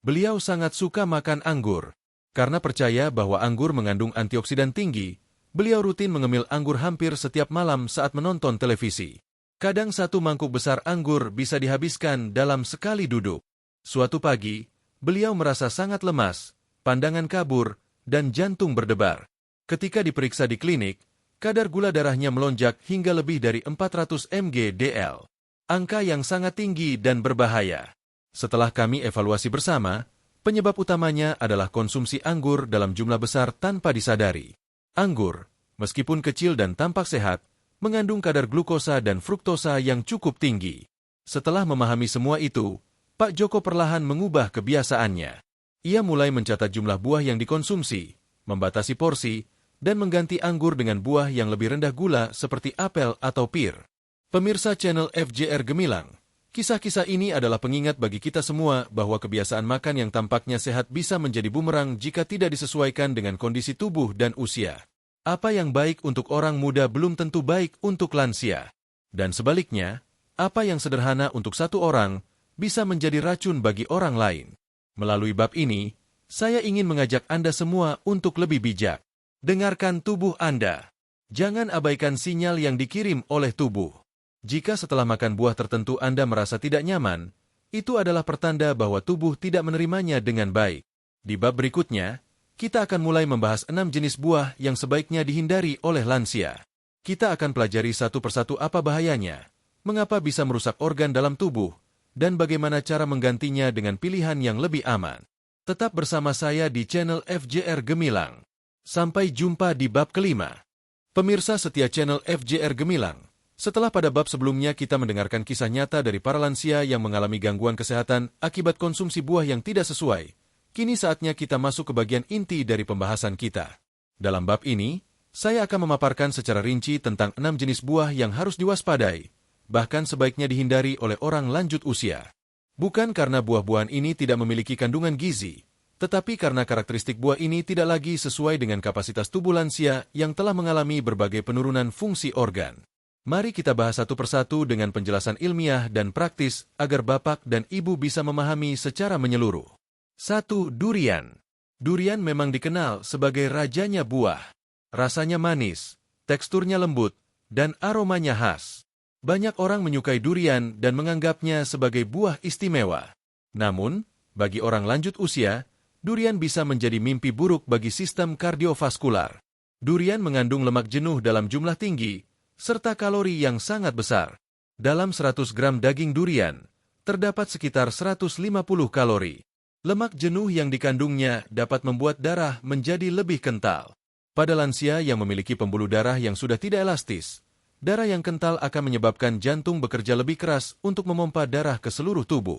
Beliau sangat suka makan anggur. Karena percaya bahwa anggur mengandung antioksidan tinggi, beliau rutin mengemil anggur hampir setiap malam saat menonton televisi. Kadang 1 mangkuk besar anggur bisa dihabiskan dalam sekali duduk. Suatu pagi, beliau merasa sangat lemas, pandangan kabur, dan jantung berdebar. Ketika diperiksa di klinik, kadar gula darahnya melonjak hingga lebih dari 400 mg/dl. Angka yang sangat tinggi dan berbahaya. Setelah kami evaluasi bersama, penyebab utamanya adalah konsumsi anggur dalam jumlah besar tanpa disadari. Anggur, meskipun kecil dan tampak sehat, mengandung kadar glukosa dan fruktosa yang cukup tinggi. Setelah memahami semua itu, Pak Joko perlahan mengubah kebiasaannya. Ia mulai mencatat jumlah buah yang dikonsumsi, membatasi porsi, dan mengganti anggur dengan buah yang lebih rendah gula seperti apel atau pir. Pemirsa channel FJR Gemilang, kisah-kisah ini adalah pengingat bagi kita semua bahwa kebiasaan makan yang tampaknya sehat bisa menjadi bumerang jika tidak disesuaikan dengan kondisi tubuh dan usia. Apa yang baik untuk orang muda belum tentu baik untuk lansia. Dan sebaliknya, apa yang sederhana untuk satu orang bisa menjadi racun bagi orang lain. Melalui bab ini, saya ingin mengajak Anda semua untuk lebih bijak. Dengarkan tubuh Anda. Jangan abaikan sinyal yang dikirim oleh tubuh. Jika setelah makan buah tertentu Anda merasa tidak nyaman, itu adalah pertanda bahwa tubuh tidak menerimanya dengan baik. Di bab berikutnya, kita akan mulai membahas 6 jenis buah yang sebaiknya dihindari oleh lansia. Kita akan pelajari satu persatu apa bahayanya, mengapa bisa merusak organ dalam tubuh, dan bagaimana cara menggantinya dengan pilihan yang lebih aman. Tetap bersama saya di channel FJR Gemilang. Sampai jumpa di bab kelima. Pemirsa setia channel FJR Gemilang, setelah pada bab sebelumnya kita mendengarkan kisah nyata dari para lansia yang mengalami gangguan kesehatan akibat konsumsi buah yang tidak sesuai, kini saatnya kita masuk ke bagian inti dari pembahasan kita. Dalam bab ini, saya akan memaparkan secara rinci tentang 6 jenis buah yang harus diwaspadai, bahkan sebaiknya dihindari oleh orang lanjut usia. Bukan karena buah-buahan ini tidak memiliki kandungan gizi, tetapi karena karakteristik buah ini tidak lagi sesuai dengan kapasitas tubuh lansia yang telah mengalami berbagai penurunan fungsi organ. Mari kita bahas satu persatu dengan penjelasan ilmiah dan praktis agar Bapak dan Ibu bisa memahami secara menyeluruh. 1. Durian. Durian memang dikenal sebagai rajanya buah. Rasanya manis, teksturnya lembut, dan aromanya khas. Banyak orang menyukai durian dan menganggapnya sebagai buah istimewa. Namun, bagi orang lanjut usia, durian bisa menjadi mimpi buruk bagi sistem kardiovaskular. Durian mengandung lemak jenuh dalam jumlah tinggi, serta kalori yang sangat besar. Dalam 100 gram daging durian, terdapat sekitar 150 kalori. Lemak jenuh yang dikandungnya dapat membuat darah menjadi lebih kental. Pada lansia yang memiliki pembuluh darah yang sudah tidak elastis, darah yang kental akan menyebabkan jantung bekerja lebih keras untuk memompa darah ke seluruh tubuh.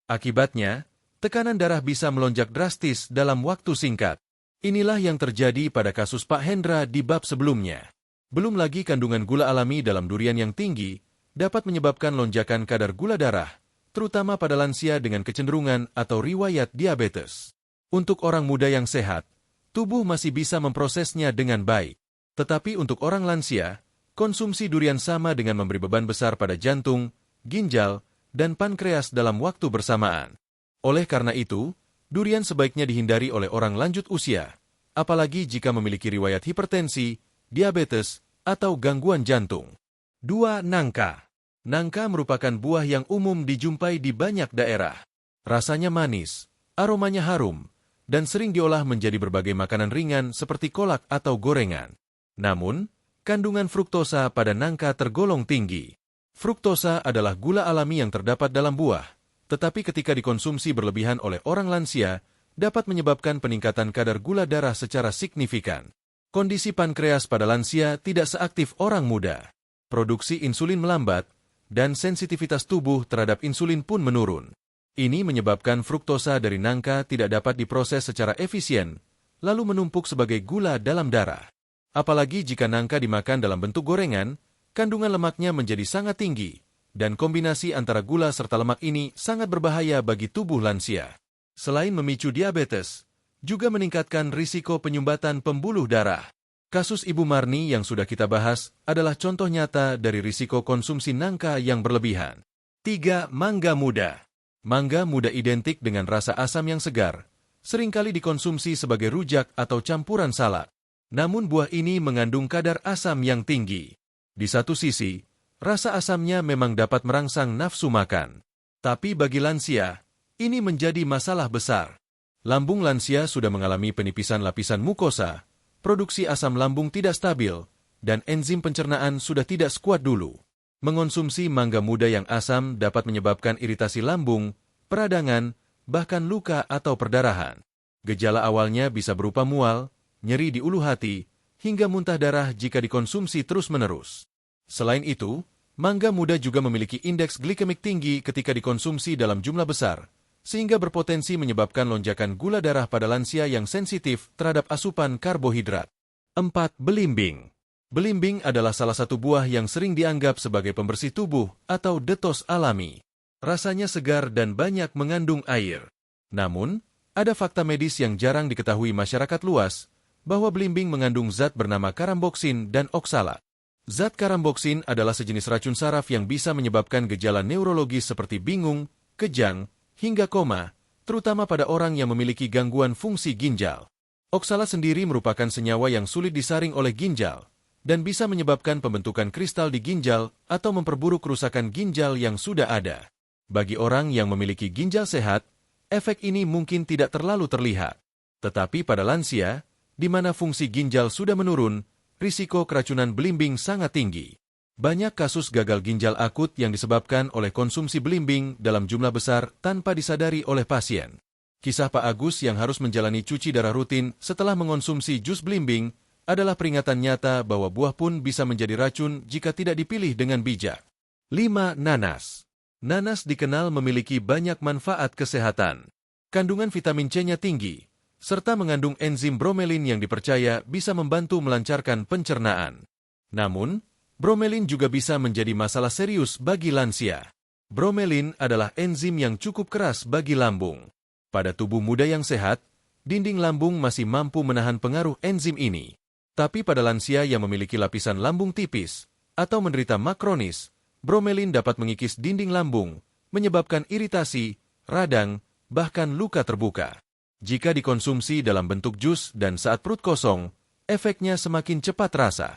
Akibatnya, tekanan darah bisa melonjak drastis dalam waktu singkat. Inilah yang terjadi pada kasus Pak Hendra di bab sebelumnya. Belum lagi kandungan gula alami dalam durian yang tinggi dapat menyebabkan lonjakan kadar gula darah, terutama pada lansia dengan kecenderungan atau riwayat diabetes. Untuk orang muda yang sehat, tubuh masih bisa memprosesnya dengan baik. Tetapi untuk orang lansia, konsumsi durian sama dengan memberi beban besar pada jantung, ginjal, dan pankreas dalam waktu bersamaan. Oleh karena itu, durian sebaiknya dihindari oleh orang lanjut usia, apalagi jika memiliki riwayat hipertensi, diabetes, atau gangguan jantung. 2. Nangka. Nangka merupakan buah yang umum dijumpai di banyak daerah. Rasanya manis, aromanya harum, dan sering diolah menjadi berbagai makanan ringan seperti kolak atau gorengan. Namun, kandungan fruktosa pada nangka tergolong tinggi. Fruktosa adalah gula alami yang terdapat dalam buah, tetapi ketika dikonsumsi berlebihan oleh orang lansia, dapat menyebabkan peningkatan kadar gula darah secara signifikan. Kondisi pankreas pada lansia tidak seaktif orang muda. Produksi insulin melambat, dan sensitivitas tubuh terhadap insulin pun menurun. Ini menyebabkan fruktosa dari nangka tidak dapat diproses secara efisien, lalu menumpuk sebagai gula dalam darah. Apalagi jika nangka dimakan dalam bentuk gorengan, kandungan lemaknya menjadi sangat tinggi, dan kombinasi antara gula serta lemak ini sangat berbahaya bagi tubuh lansia. Selain memicu diabetes, juga meningkatkan risiko penyumbatan pembuluh darah. Kasus Ibu Marni yang sudah kita bahas adalah contoh nyata dari risiko konsumsi nangka yang berlebihan. 3. Mangga muda. Mangga muda identik dengan rasa asam yang segar, seringkali dikonsumsi sebagai rujak atau campuran salad. Namun buah ini mengandung kadar asam yang tinggi. Di satu sisi, rasa asamnya memang dapat merangsang nafsu makan. Tapi bagi lansia, ini menjadi masalah besar. Lambung lansia sudah mengalami penipisan lapisan mukosa, produksi asam lambung tidak stabil, dan enzim pencernaan sudah tidak sekuat dulu. Mengonsumsi mangga muda yang asam dapat menyebabkan iritasi lambung, peradangan, bahkan luka atau perdarahan. Gejala awalnya bisa berupa mual, nyeri di ulu hati, hingga muntah darah jika dikonsumsi terus-menerus. Selain itu, mangga muda juga memiliki indeks glikemik tinggi ketika dikonsumsi dalam jumlah besar, sehingga berpotensi menyebabkan lonjakan gula darah pada lansia yang sensitif terhadap asupan karbohidrat. 4. Belimbing. Belimbing adalah salah satu buah yang sering dianggap sebagai pembersih tubuh atau detos alami. Rasanya segar dan banyak mengandung air. Namun, ada fakta medis yang jarang diketahui masyarakat luas, bahwa belimbing mengandung zat bernama karamboksin dan oksalat. Zat karamboksin adalah sejenis racun saraf yang bisa menyebabkan gejala neurologis seperti bingung, kejang, hingga koma, terutama pada orang yang memiliki gangguan fungsi ginjal. Oksalat sendiri merupakan senyawa yang sulit disaring oleh ginjal, dan bisa menyebabkan pembentukan kristal di ginjal atau memperburuk kerusakan ginjal yang sudah ada. Bagi orang yang memiliki ginjal sehat, efek ini mungkin tidak terlalu terlihat. Tetapi pada lansia, di mana fungsi ginjal sudah menurun, risiko keracunan belimbing sangat tinggi. Banyak kasus gagal ginjal akut yang disebabkan oleh konsumsi belimbing dalam jumlah besar tanpa disadari oleh pasien. Kisah Pak Agus yang harus menjalani cuci darah rutin setelah mengonsumsi jus belimbing adalah peringatan nyata bahwa buah pun bisa menjadi racun jika tidak dipilih dengan bijak. 5. Nanas. Nanas dikenal memiliki banyak manfaat kesehatan. Kandungan vitamin C-nya tinggi, serta mengandung enzim bromelin yang dipercaya bisa membantu melancarkan pencernaan. Namun, bromelin juga bisa menjadi masalah serius bagi lansia. Bromelin adalah enzim yang cukup keras bagi lambung. Pada tubuh muda yang sehat, dinding lambung masih mampu menahan pengaruh enzim ini. Tapi pada lansia yang memiliki lapisan lambung tipis atau menderita makronis, bromelin dapat mengikis dinding lambung, menyebabkan iritasi, radang, bahkan luka terbuka. Jika dikonsumsi dalam bentuk jus dan saat perut kosong, efeknya semakin cepat terasa.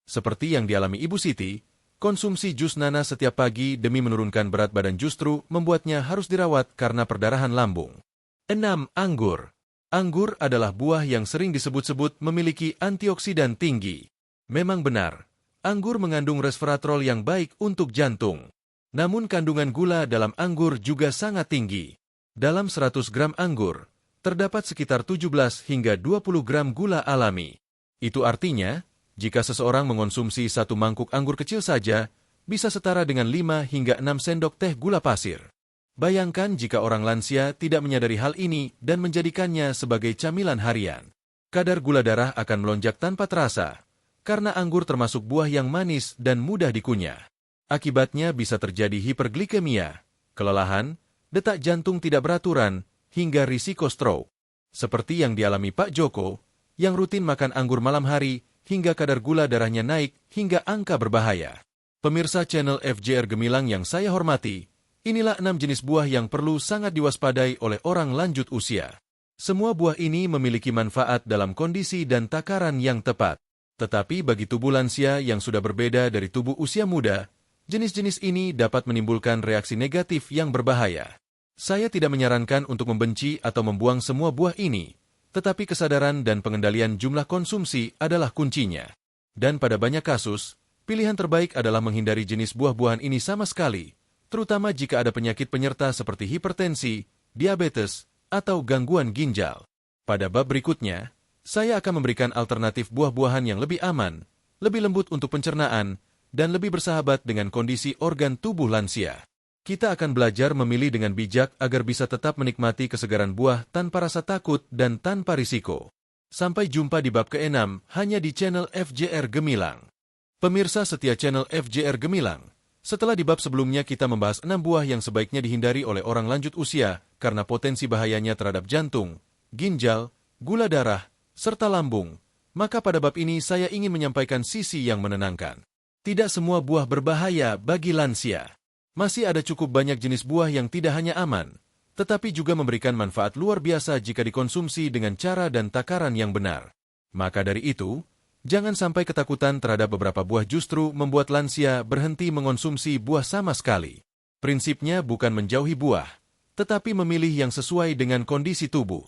Seperti yang dialami Ibu Siti, konsumsi jus nanas setiap pagi demi menurunkan berat badan justru membuatnya harus dirawat karena perdarahan lambung. 6. Anggur. Anggur adalah buah yang sering disebut-sebut memiliki antioksidan tinggi. Memang benar, anggur mengandung resveratrol yang baik untuk jantung. Namun kandungan gula dalam anggur juga sangat tinggi. Dalam 100 gram anggur, terdapat sekitar 17 hingga 20 gram gula alami. Itu artinya, jika seseorang mengonsumsi satu mangkuk anggur kecil saja, bisa setara dengan 5 hingga 6 sendok teh gula pasir. Bayangkan jika orang lansia tidak menyadari hal ini dan menjadikannya sebagai camilan harian. Kadar gula darah akan melonjak tanpa terasa, karena anggur termasuk buah yang manis dan mudah dikunyah. Akibatnya bisa terjadi hiperglikemia, kelelahan, detak jantung tidak beraturan, hingga risiko stroke. Seperti yang dialami Pak Joko, yang rutin makan anggur malam hari, hingga kadar gula darahnya naik, hingga angka berbahaya. Pemirsa channel FJR Gemilang yang saya hormati, inilah 6 jenis buah yang perlu sangat diwaspadai oleh orang lanjut usia. Semua buah ini memiliki manfaat dalam kondisi dan takaran yang tepat. Tetapi bagi tubuh lansia yang sudah berbeda dari tubuh usia muda, jenis-jenis ini dapat menimbulkan reaksi negatif yang berbahaya. Saya tidak menyarankan untuk membenci atau membuang semua buah ini, tetapi kesadaran dan pengendalian jumlah konsumsi adalah kuncinya. Dan pada banyak kasus, pilihan terbaik adalah menghindari jenis buah-buahan ini sama sekali, terutama jika ada penyakit penyerta seperti hipertensi, diabetes, atau gangguan ginjal. Pada bab berikutnya, saya akan memberikan alternatif buah-buahan yang lebih aman, lebih lembut untuk pencernaan, dan lebih bersahabat dengan kondisi organ tubuh lansia. Kita akan belajar memilih dengan bijak agar bisa tetap menikmati kesegaran buah tanpa rasa takut dan tanpa risiko. Sampai jumpa di bab ke-6 hanya di channel FJR Gemilang. Pemirsa setia channel FJR Gemilang, setelah di bab sebelumnya kita membahas 6 buah yang sebaiknya dihindari oleh orang lanjut usia karena potensi bahayanya terhadap jantung, ginjal, gula darah, serta lambung, maka pada bab ini saya ingin menyampaikan sisi yang menenangkan. Tidak semua buah berbahaya bagi lansia. Masih ada cukup banyak jenis buah yang tidak hanya aman, tetapi juga memberikan manfaat luar biasa jika dikonsumsi dengan cara dan takaran yang benar. Maka dari itu, jangan sampai ketakutan terhadap beberapa buah justru membuat lansia berhenti mengonsumsi buah sama sekali. Prinsipnya bukan menjauhi buah, tetapi memilih yang sesuai dengan kondisi tubuh.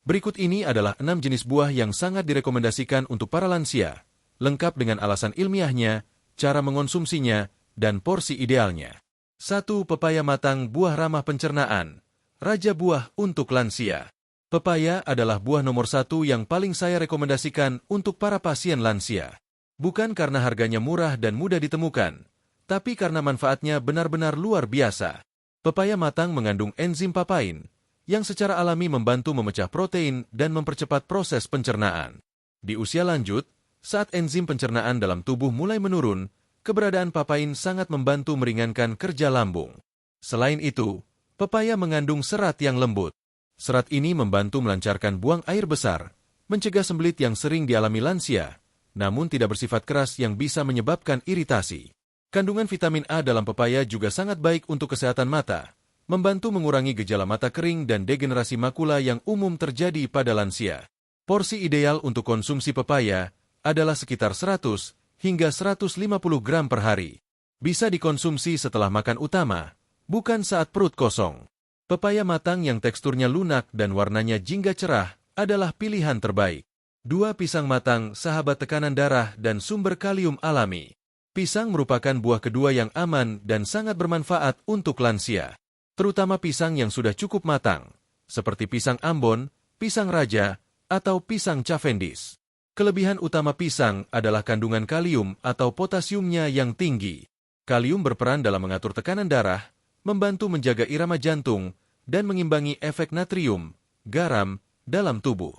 Berikut ini adalah 6 jenis buah yang sangat direkomendasikan untuk para lansia, lengkap dengan alasan ilmiahnya, cara mengonsumsinya, dan porsi idealnya. 1. Pepaya matang buah ramah pencernaan. Raja buah untuk lansia. Pepaya adalah buah nomor 1 yang paling saya rekomendasikan untuk para pasien lansia. Bukan karena harganya murah dan mudah ditemukan, tapi karena manfaatnya benar-benar luar biasa. Pepaya matang mengandung enzim papain, yang secara alami membantu memecah protein dan mempercepat proses pencernaan. Di usia lanjut, saat enzim pencernaan dalam tubuh mulai menurun, keberadaan papain sangat membantu meringankan kerja lambung. Selain itu, pepaya mengandung serat yang lembut. Serat ini membantu melancarkan buang air besar, mencegah sembelit yang sering dialami lansia, namun tidak bersifat keras yang bisa menyebabkan iritasi. Kandungan vitamin A dalam pepaya juga sangat baik untuk kesehatan mata, membantu mengurangi gejala mata kering dan degenerasi makula yang umum terjadi pada lansia. Porsi ideal untuk konsumsi pepaya adalah sekitar 100 hingga 150 gram per hari. Bisa dikonsumsi setelah makan utama, bukan saat perut kosong. Pepaya matang yang teksturnya lunak dan warnanya jingga cerah adalah pilihan terbaik. 2. Pisang matang, sahabat tekanan darah dan sumber kalium alami. Pisang merupakan buah kedua yang aman dan sangat bermanfaat untuk lansia, terutama pisang yang sudah cukup matang, seperti pisang Ambon, pisang Raja, atau pisang Cavendish. Kelebihan utama pisang adalah kandungan kalium atau potasiumnya yang tinggi. Kalium berperan dalam mengatur tekanan darah, membantu menjaga irama jantung, dan mengimbangi efek natrium, garam, dalam tubuh.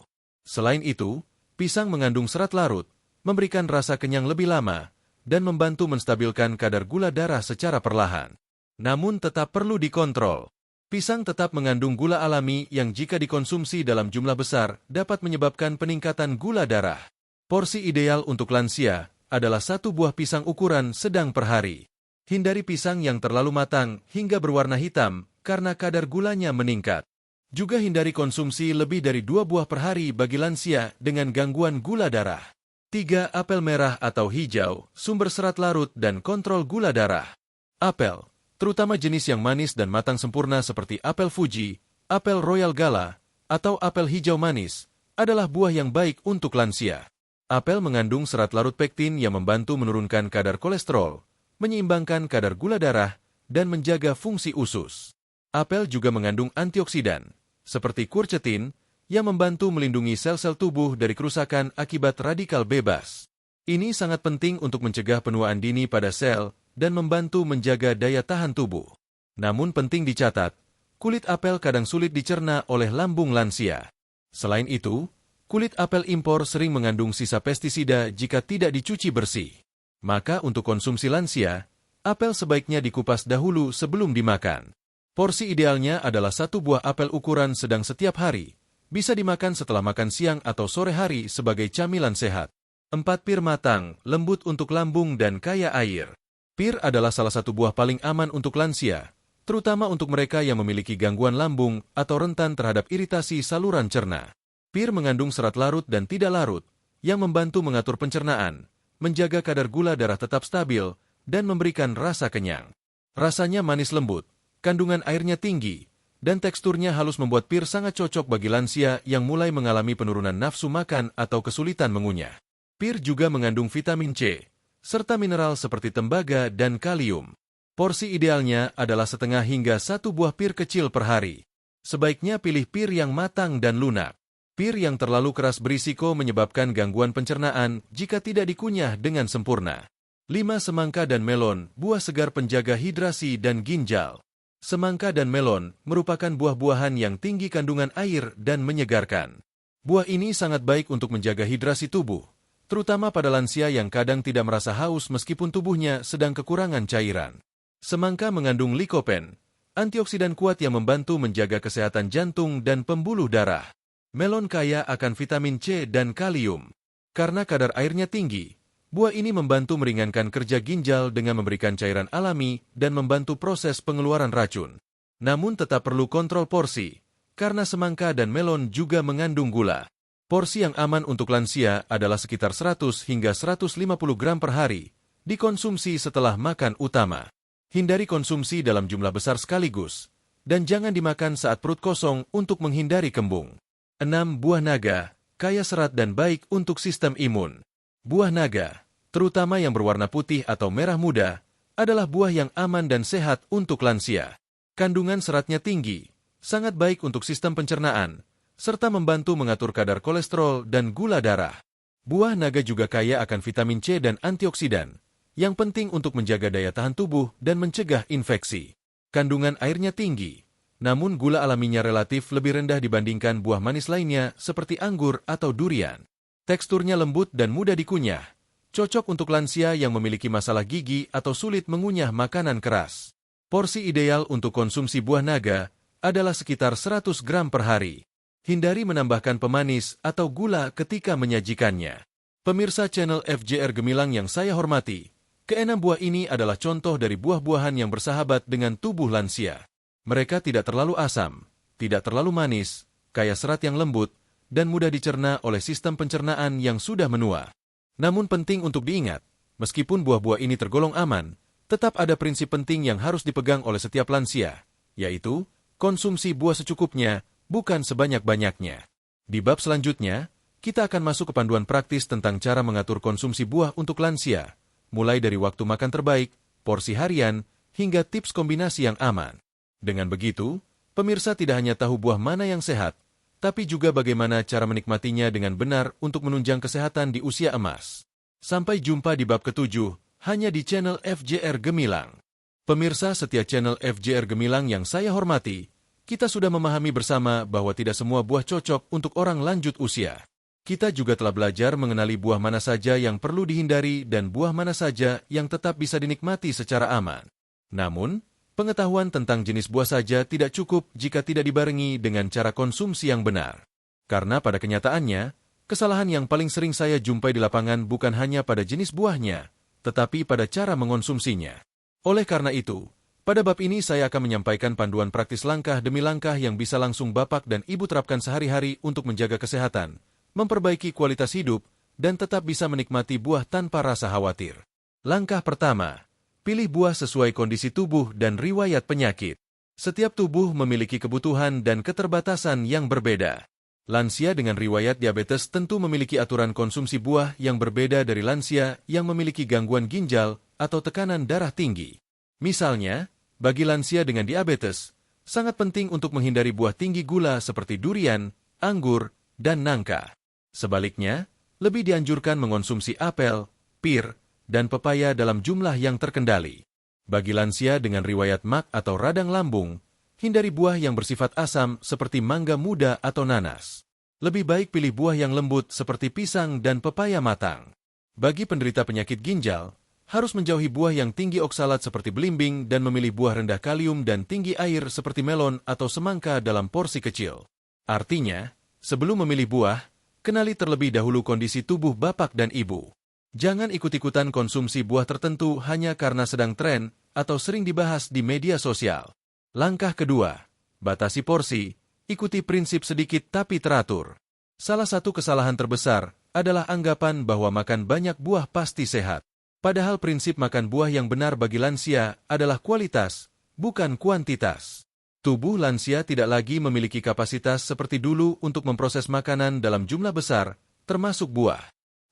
Selain itu, pisang mengandung serat larut, memberikan rasa kenyang lebih lama, dan membantu menstabilkan kadar gula darah secara perlahan. Namun tetap perlu dikontrol. Pisang tetap mengandung gula alami yang jika dikonsumsi dalam jumlah besar dapat menyebabkan peningkatan gula darah. Porsi ideal untuk lansia adalah 1 buah pisang ukuran sedang per hari. Hindari pisang yang terlalu matang hingga berwarna hitam karena kadar gulanya meningkat. Juga hindari konsumsi lebih dari 2 buah per hari bagi lansia dengan gangguan gula darah. 3. Apel merah atau hijau, sumber serat larut dan kontrol gula darah. Apel, terutama jenis yang manis dan matang sempurna seperti apel Fuji, apel Royal Gala, atau apel hijau manis, adalah buah yang baik untuk lansia. Apel mengandung serat larut pektin yang membantu menurunkan kadar kolesterol, menyeimbangkan kadar gula darah, dan menjaga fungsi usus. Apel juga mengandung antioksidan, seperti quercetin, yang membantu melindungi sel-sel tubuh dari kerusakan akibat radikal bebas. Ini sangat penting untuk mencegah penuaan dini pada sel dan membantu menjaga daya tahan tubuh. Namun penting dicatat, kulit apel kadang sulit dicerna oleh lambung lansia. Selain itu, kulit apel impor sering mengandung sisa pestisida jika tidak dicuci bersih. Maka untuk konsumsi lansia, apel sebaiknya dikupas dahulu sebelum dimakan. Porsi idealnya adalah satu buah apel ukuran sedang setiap hari. Bisa dimakan setelah makan siang atau sore hari sebagai camilan sehat. 4. Pir matang, lembut untuk lambung dan kaya air. Pir adalah salah satu buah paling aman untuk lansia, terutama untuk mereka yang memiliki gangguan lambung atau rentan terhadap iritasi saluran cerna. Pir mengandung serat larut dan tidak larut, yang membantu mengatur pencernaan, menjaga kadar gula darah tetap stabil, dan memberikan rasa kenyang. Rasanya manis lembut, kandungan airnya tinggi, dan teksturnya halus membuat pir sangat cocok bagi lansia yang mulai mengalami penurunan nafsu makan atau kesulitan mengunyah. Pir juga mengandung vitamin C, serta mineral seperti tembaga dan kalium. Porsi idealnya adalah setengah hingga satu buah pir kecil per hari. Sebaiknya pilih pir yang matang dan lunak. Pir yang terlalu keras berisiko menyebabkan gangguan pencernaan jika tidak dikunyah dengan sempurna. 5. Semangka dan melon, buah segar penjaga hidrasi dan ginjal. Semangka dan melon merupakan buah-buahan yang tinggi kandungan air dan menyegarkan. Buah ini sangat baik untuk menjaga hidrasi tubuh, terutama pada lansia yang kadang tidak merasa haus meskipun tubuhnya sedang kekurangan cairan. Semangka mengandung likopen, antioksidan kuat yang membantu menjaga kesehatan jantung dan pembuluh darah. Melon kaya akan vitamin C dan kalium. Karena kadar airnya tinggi, buah ini membantu meringankan kerja ginjal dengan memberikan cairan alami dan membantu proses pengeluaran racun. Namun tetap perlu kontrol porsi, karena semangka dan melon juga mengandung gula. Porsi yang aman untuk lansia adalah sekitar 100 hingga 150 gram per hari, dikonsumsi setelah makan utama. Hindari konsumsi dalam jumlah besar sekaligus, dan jangan dimakan saat perut kosong untuk menghindari kembung. 6. Buah naga, kaya serat dan baik untuk sistem imun. Buah naga, terutama yang berwarna putih atau merah muda, adalah buah yang aman dan sehat untuk lansia. Kandungan seratnya tinggi, sangat baik untuk sistem pencernaan, serta membantu mengatur kadar kolesterol dan gula darah. Buah naga juga kaya akan vitamin C dan antioksidan, yang penting untuk menjaga daya tahan tubuh dan mencegah infeksi. Kandungan airnya tinggi, namun gula alaminya relatif lebih rendah dibandingkan buah manis lainnya seperti anggur atau durian. Teksturnya lembut dan mudah dikunyah, cocok untuk lansia yang memiliki masalah gigi atau sulit mengunyah makanan keras. Porsi ideal untuk konsumsi buah naga adalah sekitar 100 gram per hari. Hindari menambahkan pemanis atau gula ketika menyajikannya. Pemirsa channel FJR Gemilang yang saya hormati, keenam buah ini adalah contoh dari buah-buahan yang bersahabat dengan tubuh lansia. Mereka tidak terlalu asam, tidak terlalu manis, kaya serat yang lembut, dan mudah dicerna oleh sistem pencernaan yang sudah menua. Namun penting untuk diingat, meskipun buah-buah ini tergolong aman, tetap ada prinsip penting yang harus dipegang oleh setiap lansia, yaitu konsumsi buah secukupnya, bukan sebanyak-banyaknya. Di bab selanjutnya, kita akan masuk ke panduan praktis tentang cara mengatur konsumsi buah untuk lansia, mulai dari waktu makan terbaik, porsi harian, hingga tips kombinasi yang aman. Dengan begitu, pemirsa tidak hanya tahu buah mana yang sehat, tapi juga bagaimana cara menikmatinya dengan benar untuk menunjang kesehatan di usia emas. Sampai jumpa di bab ke-7, hanya di channel FJR Gemilang. Pemirsa setia channel FJR Gemilang yang saya hormati, kita sudah memahami bersama bahwa tidak semua buah cocok untuk orang lanjut usia. Kita juga telah belajar mengenali buah mana saja yang perlu dihindari dan buah mana saja yang tetap bisa dinikmati secara aman. Namun, pengetahuan tentang jenis buah saja tidak cukup jika tidak dibarengi dengan cara konsumsi yang benar. Karena pada kenyataannya, kesalahan yang paling sering saya jumpai di lapangan bukan hanya pada jenis buahnya, tetapi pada cara mengonsumsinya. Oleh karena itu, pada bab ini saya akan menyampaikan panduan praktis langkah demi langkah yang bisa langsung Bapak dan Ibu terapkan sehari-hari untuk menjaga kesehatan, memperbaiki kualitas hidup, dan tetap bisa menikmati buah tanpa rasa khawatir. Langkah pertama, pilih buah sesuai kondisi tubuh dan riwayat penyakit. Setiap tubuh memiliki kebutuhan dan keterbatasan yang berbeda. Lansia dengan riwayat diabetes tentu memiliki aturan konsumsi buah yang berbeda dari lansia yang memiliki gangguan ginjal atau tekanan darah tinggi. Misalnya, bagi lansia dengan diabetes, sangat penting untuk menghindari buah tinggi gula seperti durian, anggur, dan nangka. Sebaliknya, lebih dianjurkan mengonsumsi apel, pir, dan pepaya dalam jumlah yang terkendali. Bagi lansia dengan riwayat MAC atau radang lambung, hindari buah yang bersifat asam seperti mangga muda atau nanas. Lebih baik pilih buah yang lembut seperti pisang dan pepaya matang. Bagi penderita penyakit ginjal, harus menjauhi buah yang tinggi oksalat seperti belimbing dan memilih buah rendah kalium dan tinggi air seperti melon atau semangka dalam porsi kecil. Artinya, sebelum memilih buah, kenali terlebih dahulu kondisi tubuh bapak dan ibu. Jangan ikut-ikutan konsumsi buah tertentu hanya karena sedang tren atau sering dibahas di media sosial. Langkah kedua, batasi porsi, ikuti prinsip sedikit tapi teratur. Salah satu kesalahan terbesar adalah anggapan bahwa makan banyak buah pasti sehat. Padahal prinsip makan buah yang benar bagi lansia adalah kualitas, bukan kuantitas. Tubuh lansia tidak lagi memiliki kapasitas seperti dulu untuk memproses makanan dalam jumlah besar, termasuk buah.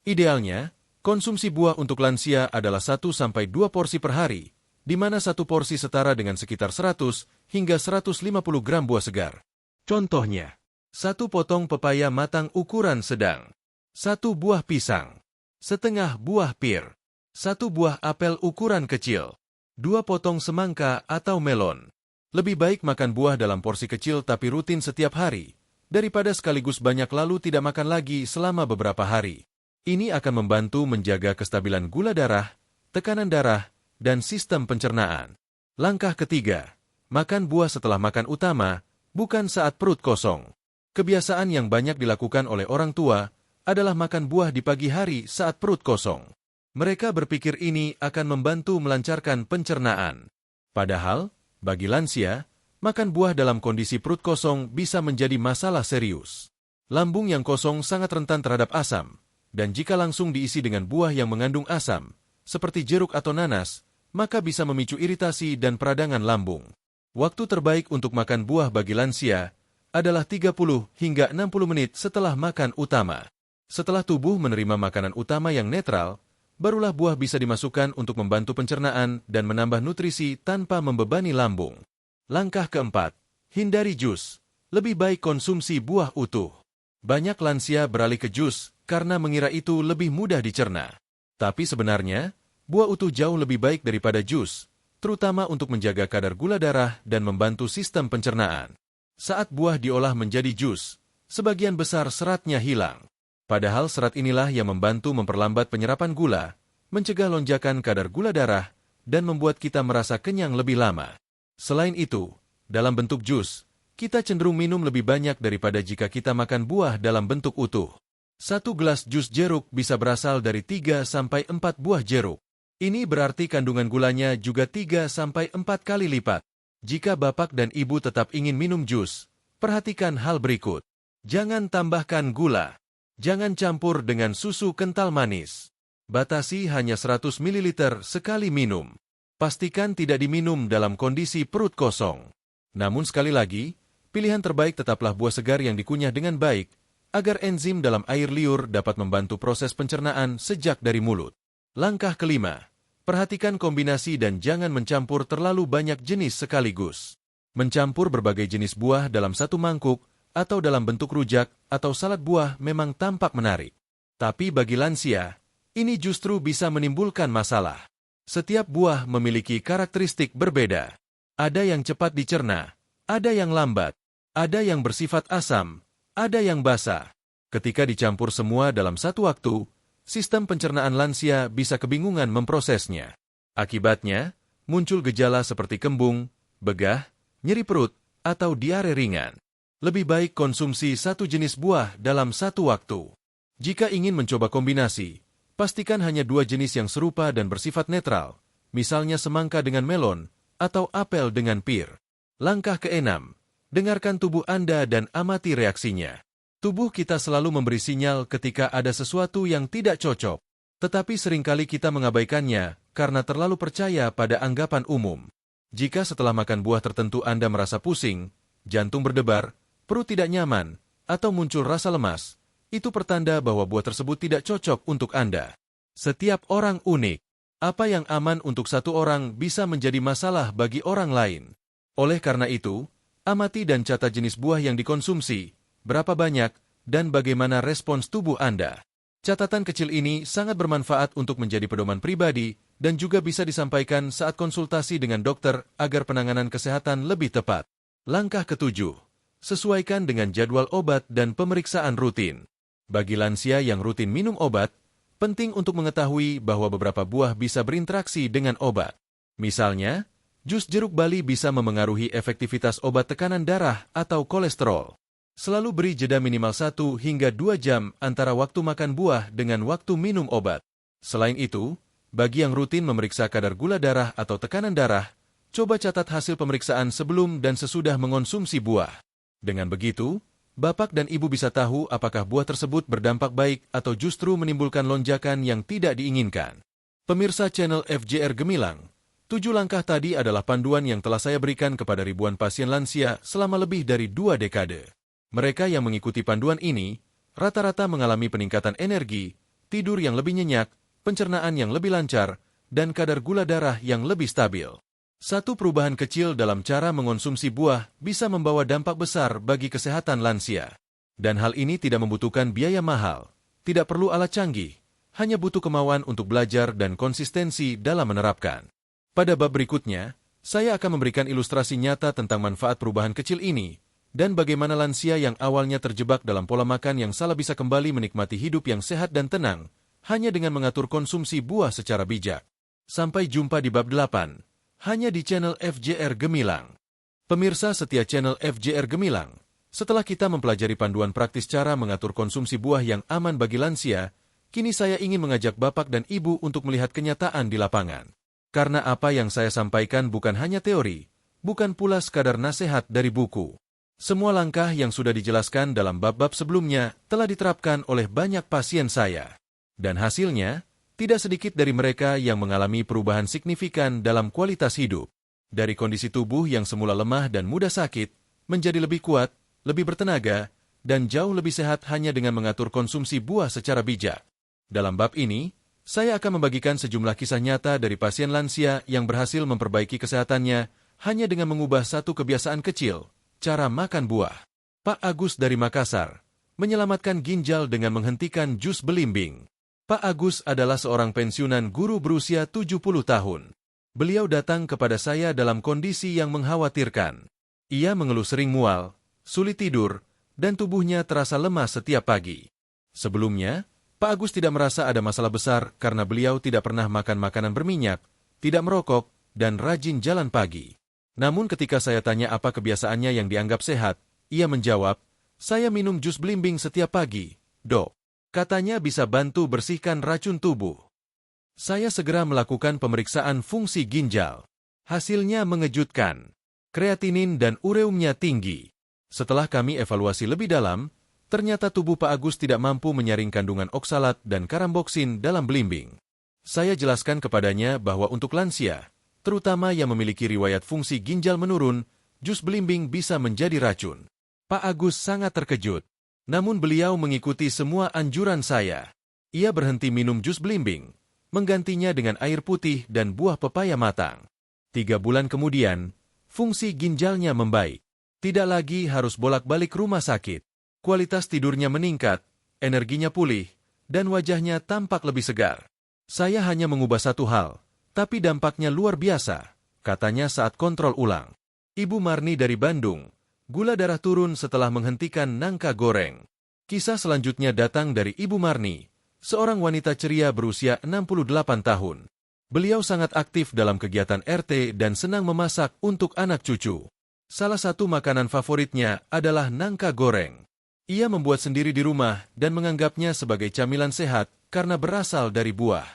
Idealnya, konsumsi buah untuk lansia adalah 1-2 porsi per hari, di mana satu porsi setara dengan sekitar 100 hingga 150 gram buah segar. Contohnya, 1 potong pepaya matang ukuran sedang, 1 buah pisang, setengah buah pir, 1 buah apel ukuran kecil, 2 potong semangka atau melon. Lebih baik makan buah dalam porsi kecil tapi rutin setiap hari, daripada sekaligus banyak lalu tidak makan lagi selama beberapa hari. Ini akan membantu menjaga kestabilan gula darah, tekanan darah, dan sistem pencernaan. Langkah ketiga, makan buah setelah makan utama, bukan saat perut kosong. Kebiasaan yang banyak dilakukan oleh orang tua adalah makan buah di pagi hari saat perut kosong. Mereka berpikir ini akan membantu melancarkan pencernaan. Padahal, bagi lansia, makan buah dalam kondisi perut kosong bisa menjadi masalah serius. Lambung yang kosong sangat rentan terhadap asam, dan jika langsung diisi dengan buah yang mengandung asam, seperti jeruk atau nanas, maka bisa memicu iritasi dan peradangan lambung. Waktu terbaik untuk makan buah bagi lansia adalah 30 hingga 60 menit setelah makan utama. Setelah tubuh menerima makanan utama yang netral, barulah buah bisa dimasukkan untuk membantu pencernaan dan menambah nutrisi tanpa membebani lambung. Langkah keempat, hindari jus. Lebih baik konsumsi buah utuh. Banyak lansia beralih ke jus karena mengira itu lebih mudah dicerna. Tapi sebenarnya, buah utuh jauh lebih baik daripada jus, terutama untuk menjaga kadar gula darah dan membantu sistem pencernaan. Saat buah diolah menjadi jus, sebagian besar seratnya hilang. Padahal serat inilah yang membantu memperlambat penyerapan gula, mencegah lonjakan kadar gula darah, dan membuat kita merasa kenyang lebih lama. Selain itu, dalam bentuk jus, kita cenderung minum lebih banyak daripada jika kita makan buah dalam bentuk utuh. 1 gelas jus jeruk bisa berasal dari 3-4 buah jeruk. Ini berarti kandungan gulanya juga 3-4 kali lipat. Jika bapak dan ibu tetap ingin minum jus, perhatikan hal berikut. Jangan tambahkan gula. Jangan campur dengan susu kental manis. Batasi hanya 100 ml sekali minum. Pastikan tidak diminum dalam kondisi perut kosong. Namun sekali lagi, pilihan terbaik tetaplah buah segar yang dikunyah dengan baik, agar enzim dalam air liur dapat membantu proses pencernaan sejak dari mulut. Langkah kelima, perhatikan kombinasi dan jangan mencampur terlalu banyak jenis sekaligus. Mencampur berbagai jenis buah dalam satu mangkuk, atau dalam bentuk rujak atau salad buah memang tampak menarik. Tapi bagi lansia, ini justru bisa menimbulkan masalah. Setiap buah memiliki karakteristik berbeda. Ada yang cepat dicerna, ada yang lambat, ada yang bersifat asam, ada yang basah. Ketika dicampur semua dalam satu waktu, sistem pencernaan lansia bisa kebingungan memprosesnya. Akibatnya, muncul gejala seperti kembung, begah, nyeri perut, atau diare ringan. Lebih baik konsumsi satu jenis buah dalam satu waktu. Jika ingin mencoba kombinasi, pastikan hanya 2 jenis yang serupa dan bersifat netral, misalnya semangka dengan melon, atau apel dengan pir. Langkah keenam, dengarkan tubuh Anda dan amati reaksinya. Tubuh kita selalu memberi sinyal ketika ada sesuatu yang tidak cocok, tetapi seringkali kita mengabaikannya karena terlalu percaya pada anggapan umum. Jika setelah makan buah tertentu Anda merasa pusing, jantung berdebar, perut tidak nyaman, atau muncul rasa lemas, itu pertanda bahwa buah tersebut tidak cocok untuk Anda. Setiap orang unik. Apa yang aman untuk satu orang bisa menjadi masalah bagi orang lain. Oleh karena itu, amati dan catat jenis buah yang dikonsumsi, berapa banyak, dan bagaimana respons tubuh Anda. Catatan kecil ini sangat bermanfaat untuk menjadi pedoman pribadi dan juga bisa disampaikan saat konsultasi dengan dokter agar penanganan kesehatan lebih tepat. Langkah ketujuh. Sesuaikan dengan jadwal obat dan pemeriksaan rutin. Bagi lansia yang rutin minum obat, Penting untuk mengetahui bahwa beberapa buah bisa berinteraksi dengan obat. Misalnya, jus jeruk bali bisa memengaruhi efektivitas obat tekanan darah atau kolesterol. Selalu beri jeda minimal 1 hingga 2 jam antara waktu makan buah dengan waktu minum obat. Selain itu, bagi yang rutin memeriksa kadar gula darah atau tekanan darah, coba catat hasil pemeriksaan sebelum dan sesudah mengonsumsi buah. Dengan begitu, Bapak dan Ibu bisa tahu apakah buah tersebut berdampak baik atau justru menimbulkan lonjakan yang tidak diinginkan. Pemirsa channel FJR Gemilang, 7 langkah tadi adalah panduan yang telah saya berikan kepada ribuan pasien lansia selama lebih dari 2 dekade. Mereka yang mengikuti panduan ini, rata-rata mengalami peningkatan energi, tidur yang lebih nyenyak, pencernaan yang lebih lancar, dan kadar gula darah yang lebih stabil. Satu perubahan kecil dalam cara mengonsumsi buah bisa membawa dampak besar bagi kesehatan lansia. Dan hal ini tidak membutuhkan biaya mahal, tidak perlu alat canggih, hanya butuh kemauan untuk belajar dan konsistensi dalam menerapkan. Pada bab berikutnya, saya akan memberikan ilustrasi nyata tentang manfaat perubahan kecil ini, dan bagaimana lansia yang awalnya terjebak dalam pola makan yang salah bisa kembali menikmati hidup yang sehat dan tenang, hanya dengan mengatur konsumsi buah secara bijak. Sampai jumpa di bab 8. Hanya di channel FJR Gemilang. Pemirsa setia channel FJR Gemilang, setelah kita mempelajari panduan praktis cara mengatur konsumsi buah yang aman bagi lansia, kini saya ingin mengajak Bapak dan Ibu untuk melihat kenyataan di lapangan. Karena apa yang saya sampaikan bukan hanya teori, bukan pula sekadar nasihat dari buku. Semua langkah yang sudah dijelaskan dalam bab-bab sebelumnya telah diterapkan oleh banyak pasien saya. Dan hasilnya, tidak sedikit dari mereka yang mengalami perubahan signifikan dalam kualitas hidup. Dari kondisi tubuh yang semula lemah dan mudah sakit, menjadi lebih kuat, lebih bertenaga, dan jauh lebih sehat hanya dengan mengatur konsumsi buah secara bijak. Dalam bab ini, saya akan membagikan sejumlah kisah nyata dari pasien lansia yang berhasil memperbaiki kesehatannya hanya dengan mengubah satu kebiasaan kecil, cara makan buah. Pak Agus dari Makassar menyelamatkan ginjal dengan menghentikan jus belimbing. Pak Agus adalah seorang pensiunan guru berusia 70 tahun. Beliau datang kepada saya dalam kondisi yang mengkhawatirkan. Ia mengeluh sering mual, sulit tidur, dan tubuhnya terasa lemas setiap pagi. Sebelumnya, Pak Agus tidak merasa ada masalah besar karena beliau tidak pernah makan makanan berminyak, tidak merokok, dan rajin jalan pagi. Namun ketika saya tanya apa kebiasaannya yang dianggap sehat, ia menjawab, "Saya minum jus belimbing setiap pagi, Dok. Katanya bisa bantu bersihkan racun tubuh." Saya segera melakukan pemeriksaan fungsi ginjal. Hasilnya mengejutkan. Kreatinin dan ureumnya tinggi. Setelah kami evaluasi lebih dalam, ternyata tubuh Pak Agus tidak mampu menyaring kandungan oksalat dan karamboksin dalam belimbing. Saya jelaskan kepadanya bahwa untuk lansia, terutama yang memiliki riwayat fungsi ginjal menurun, jus belimbing bisa menjadi racun. Pak Agus sangat terkejut. Namun beliau mengikuti semua anjuran saya. Ia berhenti minum jus belimbing, menggantinya dengan air putih dan buah pepaya matang. 3 bulan kemudian, fungsi ginjalnya membaik. Tidak lagi harus bolak-balik rumah sakit. Kualitas tidurnya meningkat, energinya pulih, dan wajahnya tampak lebih segar. Saya hanya mengubah satu hal, tapi dampaknya luar biasa, katanya saat kontrol ulang. Ibu Marni dari Bandung, gula darah turun setelah menghentikan nangka goreng. Kisah selanjutnya datang dari Ibu Marni, seorang wanita ceria berusia 68 tahun. Beliau sangat aktif dalam kegiatan RT dan senang memasak untuk anak cucu. Salah satu makanan favoritnya adalah nangka goreng. Ia membuat sendiri di rumah dan menganggapnya sebagai camilan sehat karena berasal dari buah.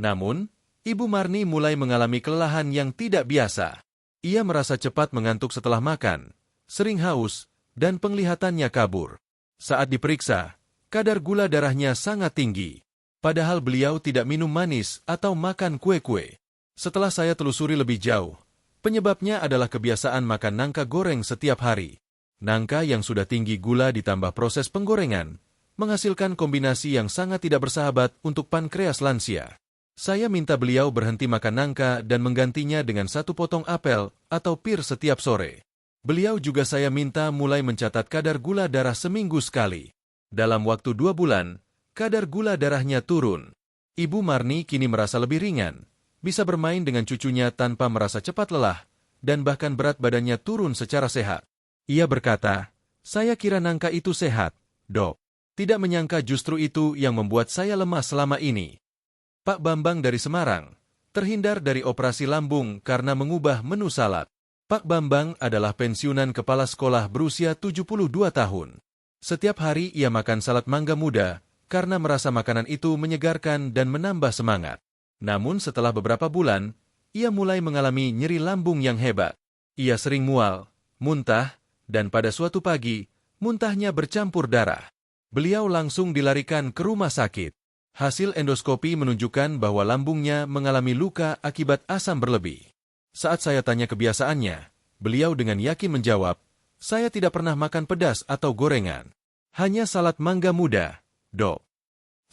Namun, Ibu Marni mulai mengalami kelelahan yang tidak biasa. Ia merasa cepat mengantuk setelah makan, sering haus, dan penglihatannya kabur. Saat diperiksa, kadar gula darahnya sangat tinggi. Padahal beliau tidak minum manis atau makan kue-kue. Setelah saya telusuri lebih jauh, penyebabnya adalah kebiasaan makan nangka goreng setiap hari. Nangka yang sudah tinggi gula ditambah proses penggorengan, menghasilkan kombinasi yang sangat tidak bersahabat untuk pankreas lansia. Saya minta beliau berhenti makan nangka dan menggantinya dengan 1 potong apel atau pir setiap sore. Beliau juga saya minta mulai mencatat kadar gula darah seminggu sekali. Dalam waktu 2 bulan, kadar gula darahnya turun. Ibu Marni kini merasa lebih ringan, bisa bermain dengan cucunya tanpa merasa cepat lelah, dan bahkan berat badannya turun secara sehat. Ia berkata, "Saya kira nangka itu sehat, Dok. Tidak menyangka justru itu yang membuat saya lemah selama ini. Pak Bambang dari Semarang, terhindar dari operasi lambung karena mengubah menu salad. Pak Bambang adalah pensiunan kepala sekolah berusia 72 tahun. Setiap hari ia makan salad mangga muda karena merasa makanan itu menyegarkan dan menambah semangat. Namun setelah beberapa bulan, ia mulai mengalami nyeri lambung yang hebat. Ia sering mual, muntah, dan pada suatu pagi, muntahnya bercampur darah. Beliau langsung dilarikan ke rumah sakit. Hasil endoskopi menunjukkan bahwa lambungnya mengalami luka akibat asam berlebih. Saat saya tanya kebiasaannya, beliau dengan yakin menjawab, "Saya tidak pernah makan pedas atau gorengan. Hanya salad mangga muda, Dok."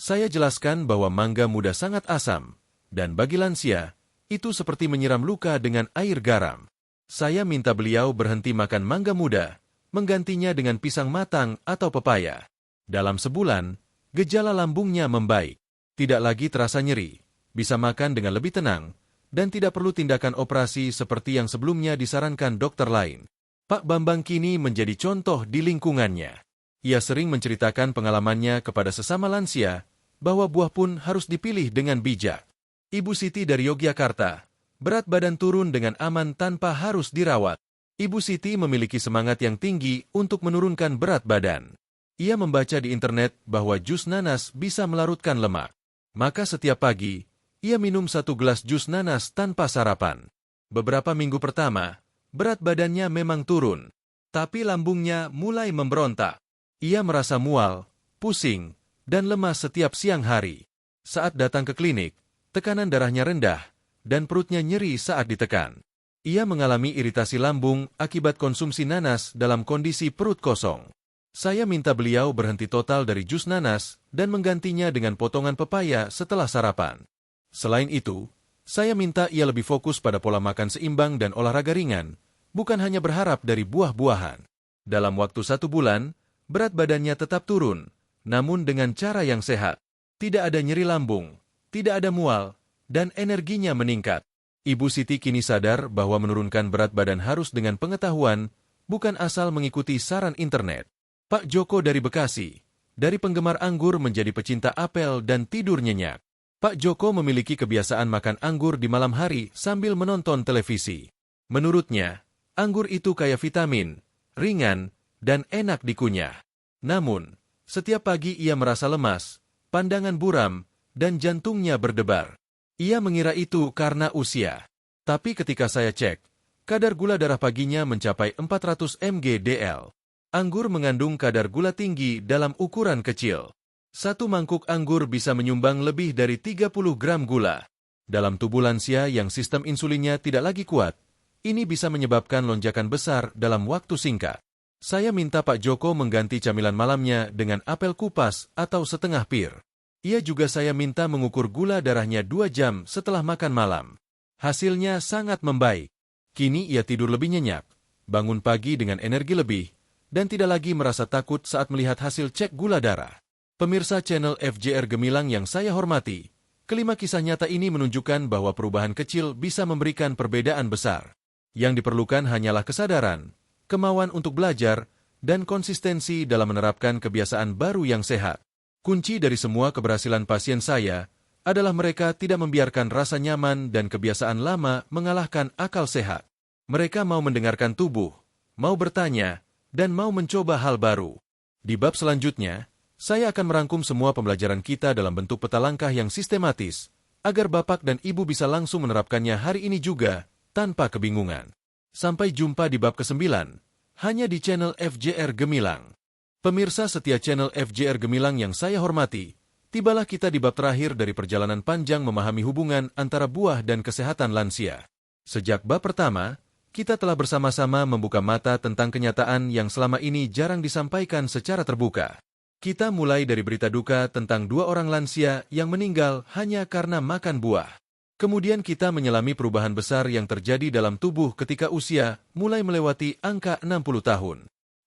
Saya jelaskan bahwa mangga muda sangat asam, dan bagi lansia, itu seperti menyiram luka dengan air garam. Saya minta beliau berhenti makan mangga muda, menggantinya dengan pisang matang atau pepaya. Dalam sebulan, gejala lambungnya membaik. Tidak lagi terasa nyeri, bisa makan dengan lebih tenang, dan tidak perlu tindakan operasi seperti yang sebelumnya disarankan dokter lain. Pak Bambang kini menjadi contoh di lingkungannya. Ia sering menceritakan pengalamannya kepada sesama lansia, bahwa buah pun harus dipilih dengan bijak. Ibu Siti dari Yogyakarta, berat badan turun dengan aman tanpa harus dirawat. Ibu Siti memiliki semangat yang tinggi untuk menurunkan berat badan. Ia membaca di internet bahwa jus nanas bisa melarutkan lemak. Maka setiap pagi, ia minum 1 gelas jus nanas tanpa sarapan. Beberapa minggu pertama, berat badannya memang turun, tapi lambungnya mulai memberontak. Ia merasa mual, pusing, dan lemas setiap siang hari. Saat datang ke klinik, tekanan darahnya rendah, dan perutnya nyeri saat ditekan. Ia mengalami iritasi lambung akibat konsumsi nanas dalam kondisi perut kosong. Saya minta beliau berhenti total dari jus nanas dan menggantinya dengan potongan pepaya setelah sarapan. Selain itu, saya minta ia lebih fokus pada pola makan seimbang dan olahraga ringan, bukan hanya berharap dari buah-buahan. Dalam waktu 1 bulan, berat badannya tetap turun, namun dengan cara yang sehat. Tidak ada nyeri lambung, tidak ada mual, dan energinya meningkat. Ibu Siti kini sadar bahwa menurunkan berat badan harus dengan pengetahuan, bukan asal mengikuti saran internet. Pak Joko dari Bekasi, dari penggemar anggur menjadi pecinta apel dan tidur nyenyak. Pak Joko memiliki kebiasaan makan anggur di malam hari sambil menonton televisi. Menurutnya, anggur itu kaya vitamin, ringan, dan enak dikunyah. Namun, setiap pagi ia merasa lemas, pandangan buram, dan jantungnya berdebar. Ia mengira itu karena usia. Tapi ketika saya cek, kadar gula darah paginya mencapai 400 mg/dl. Anggur mengandung kadar gula tinggi dalam ukuran kecil. 1 mangkuk anggur bisa menyumbang lebih dari 30 gram gula. Dalam tubuh lansia yang sistem insulinnya tidak lagi kuat, ini bisa menyebabkan lonjakan besar dalam waktu singkat. Saya minta Pak Joko mengganti camilan malamnya dengan apel kupas atau setengah pir. Ia juga saya minta mengukur gula darahnya 2 jam setelah makan malam. Hasilnya sangat membaik. Kini ia tidur lebih nyenyak, bangun pagi dengan energi lebih, dan tidak lagi merasa takut saat melihat hasil cek gula darah. Pemirsa channel FJR Gemilang yang saya hormati, kelima kisah nyata ini menunjukkan bahwa perubahan kecil bisa memberikan perbedaan besar. Yang diperlukan hanyalah kesadaran, kemauan untuk belajar, dan konsistensi dalam menerapkan kebiasaan baru yang sehat. Kunci dari semua keberhasilan pasien saya adalah mereka tidak membiarkan rasa nyaman dan kebiasaan lama mengalahkan akal sehat. Mereka mau mendengarkan tubuh, mau bertanya, dan mau mencoba hal baru. Di bab selanjutnya, saya akan merangkum semua pembelajaran kita dalam bentuk peta langkah yang sistematis, agar Bapak dan Ibu bisa langsung menerapkannya hari ini juga, tanpa kebingungan. Sampai jumpa di bab ke-9, hanya di channel FJR Gemilang. Pemirsa setia channel FJR Gemilang yang saya hormati, tibalah kita di bab terakhir dari perjalanan panjang memahami hubungan antara buah dan kesehatan lansia. Sejak bab pertama, kita telah bersama-sama membuka mata tentang kenyataan yang selama ini jarang disampaikan secara terbuka. Kita mulai dari berita duka tentang 2 orang lansia yang meninggal hanya karena makan buah. Kemudian kita menyelami perubahan besar yang terjadi dalam tubuh ketika usia mulai melewati angka 60 tahun.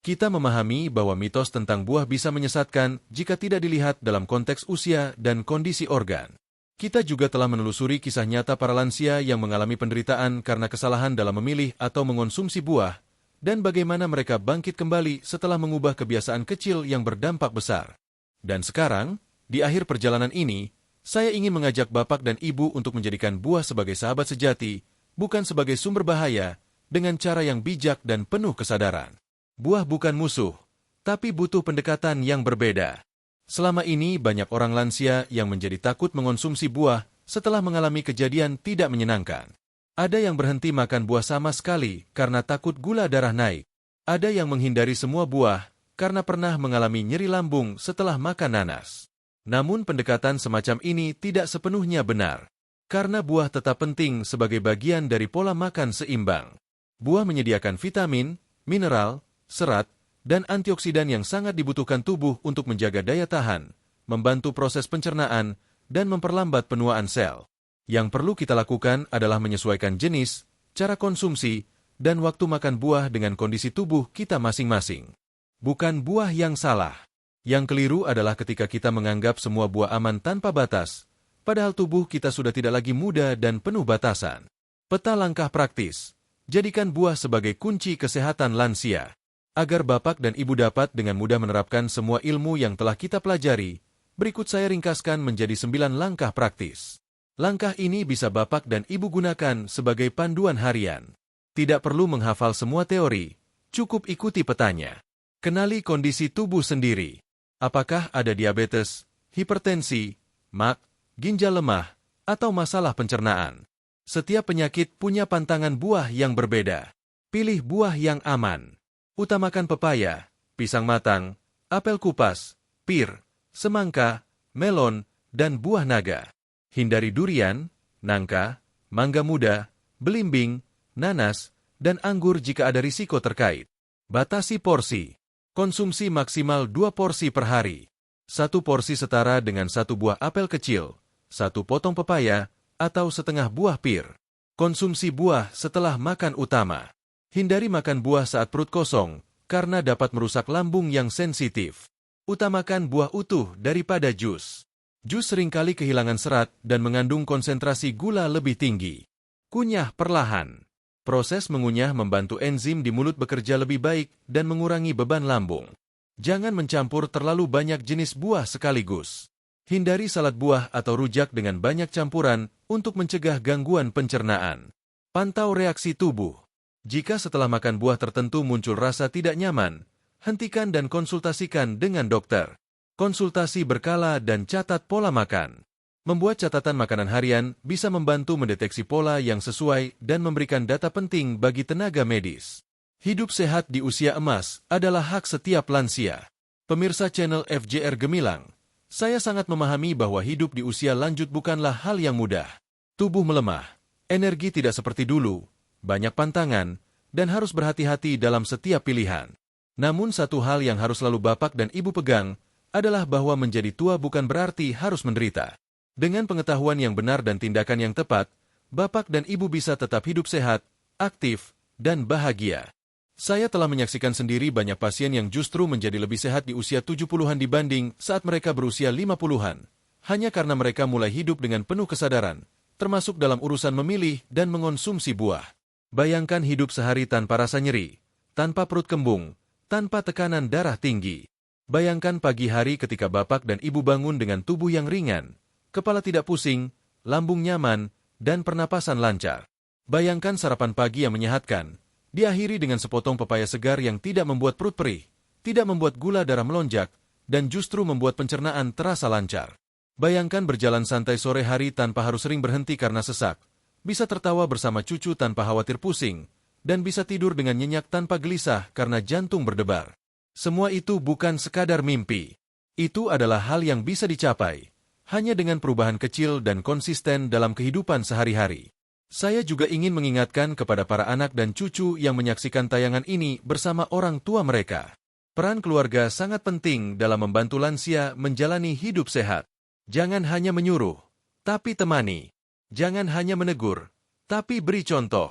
Kita memahami bahwa mitos tentang buah bisa menyesatkan jika tidak dilihat dalam konteks usia dan kondisi organ. Kita juga telah menelusuri kisah nyata para lansia yang mengalami penderitaan karena kesalahan dalam memilih atau mengonsumsi buah, dan bagaimana mereka bangkit kembali setelah mengubah kebiasaan kecil yang berdampak besar. Dan sekarang, di akhir perjalanan ini, saya ingin mengajak Bapak dan Ibu untuk menjadikan buah sebagai sahabat sejati, bukan sebagai sumber bahaya, dengan cara yang bijak dan penuh kesadaran. Buah bukan musuh, tapi butuh pendekatan yang berbeda. Selama ini banyak orang lansia yang menjadi takut mengonsumsi buah setelah mengalami kejadian tidak menyenangkan. Ada yang berhenti makan buah sama sekali karena takut gula darah naik. Ada yang menghindari semua buah karena pernah mengalami nyeri lambung setelah makan nanas. Namun pendekatan semacam ini tidak sepenuhnya benar, karena buah tetap penting sebagai bagian dari pola makan seimbang. Buah menyediakan vitamin, mineral, serat, dan antioksidan yang sangat dibutuhkan tubuh untuk menjaga daya tahan, membantu proses pencernaan, dan memperlambat penuaan sel. Yang perlu kita lakukan adalah menyesuaikan jenis, cara konsumsi, dan waktu makan buah dengan kondisi tubuh kita masing-masing. Bukan buah yang salah. Yang keliru adalah ketika kita menganggap semua buah aman tanpa batas, padahal tubuh kita sudah tidak lagi muda dan penuh batasan. Peta langkah praktis. Jadikan buah sebagai kunci kesehatan lansia. Agar Bapak dan Ibu dapat dengan mudah menerapkan semua ilmu yang telah kita pelajari, berikut saya ringkaskan menjadi 9 langkah praktis. Langkah ini bisa Bapak dan Ibu gunakan sebagai panduan harian. Tidak perlu menghafal semua teori, cukup ikuti petanya. Kenali kondisi tubuh sendiri. Apakah ada diabetes, hipertensi, MAC, ginjal lemah, atau masalah pencernaan? Setiap penyakit punya pantangan buah yang berbeda. Pilih buah yang aman. Utamakan pepaya, pisang matang, apel kupas, pir, semangka, melon, dan buah naga. Hindari durian, nangka, mangga muda, belimbing, nanas, dan anggur jika ada risiko terkait. Batasi porsi. Konsumsi maksimal 2 porsi per hari. 1 porsi setara dengan 1 buah apel kecil, 1 potong pepaya, atau setengah buah pir. Konsumsi buah setelah makan utama. Hindari makan buah saat perut kosong, karena dapat merusak lambung yang sensitif. Utamakan buah utuh daripada jus. Jus seringkali kehilangan serat dan mengandung konsentrasi gula lebih tinggi. Kunyah perlahan. Proses mengunyah membantu enzim di mulut bekerja lebih baik dan mengurangi beban lambung. Jangan mencampur terlalu banyak jenis buah sekaligus. Hindari salad buah atau rujak dengan banyak campuran untuk mencegah gangguan pencernaan. Pantau reaksi tubuh. Jika setelah makan buah tertentu muncul rasa tidak nyaman, hentikan dan konsultasikan dengan dokter. Konsultasi berkala dan catat pola makan. Membuat catatan makanan harian bisa membantu mendeteksi pola yang sesuai dan memberikan data penting bagi tenaga medis. Hidup sehat di usia emas adalah hak setiap lansia. Pemirsa channel FJR Gemilang, saya sangat memahami bahwa hidup di usia lanjut bukanlah hal yang mudah. Tubuh melemah, energi tidak seperti dulu, banyak pantangan, dan harus berhati-hati dalam setiap pilihan. Namun satu hal yang harus selalu Bapak dan Ibu pegang adalah bahwa menjadi tua bukan berarti harus menderita. Dengan pengetahuan yang benar dan tindakan yang tepat, Bapak dan Ibu bisa tetap hidup sehat, aktif, dan bahagia. Saya telah menyaksikan sendiri banyak pasien yang justru menjadi lebih sehat di usia 70-an dibanding saat mereka berusia 50-an, hanya karena mereka mulai hidup dengan penuh kesadaran, termasuk dalam urusan memilih dan mengonsumsi buah. Bayangkan hidup sehari tanpa rasa nyeri, tanpa perut kembung, tanpa tekanan darah tinggi. Bayangkan pagi hari ketika Bapak dan Ibu bangun dengan tubuh yang ringan, kepala tidak pusing, lambung nyaman, dan pernapasan lancar. Bayangkan sarapan pagi yang menyehatkan, diakhiri dengan sepotong pepaya segar yang tidak membuat perut perih, tidak membuat gula darah melonjak, dan justru membuat pencernaan terasa lancar. Bayangkan berjalan santai sore hari tanpa harus sering berhenti karena sesak, bisa tertawa bersama cucu tanpa khawatir pusing, dan bisa tidur dengan nyenyak tanpa gelisah karena jantung berdebar. Semua itu bukan sekadar mimpi. Itu adalah hal yang bisa dicapai, hanya dengan perubahan kecil dan konsisten dalam kehidupan sehari-hari. Saya juga ingin mengingatkan kepada para anak dan cucu yang menyaksikan tayangan ini bersama orang tua mereka. Peran keluarga sangat penting dalam membantu lansia menjalani hidup sehat. Jangan hanya menyuruh, tapi temani. Jangan hanya menegur, tapi beri contoh.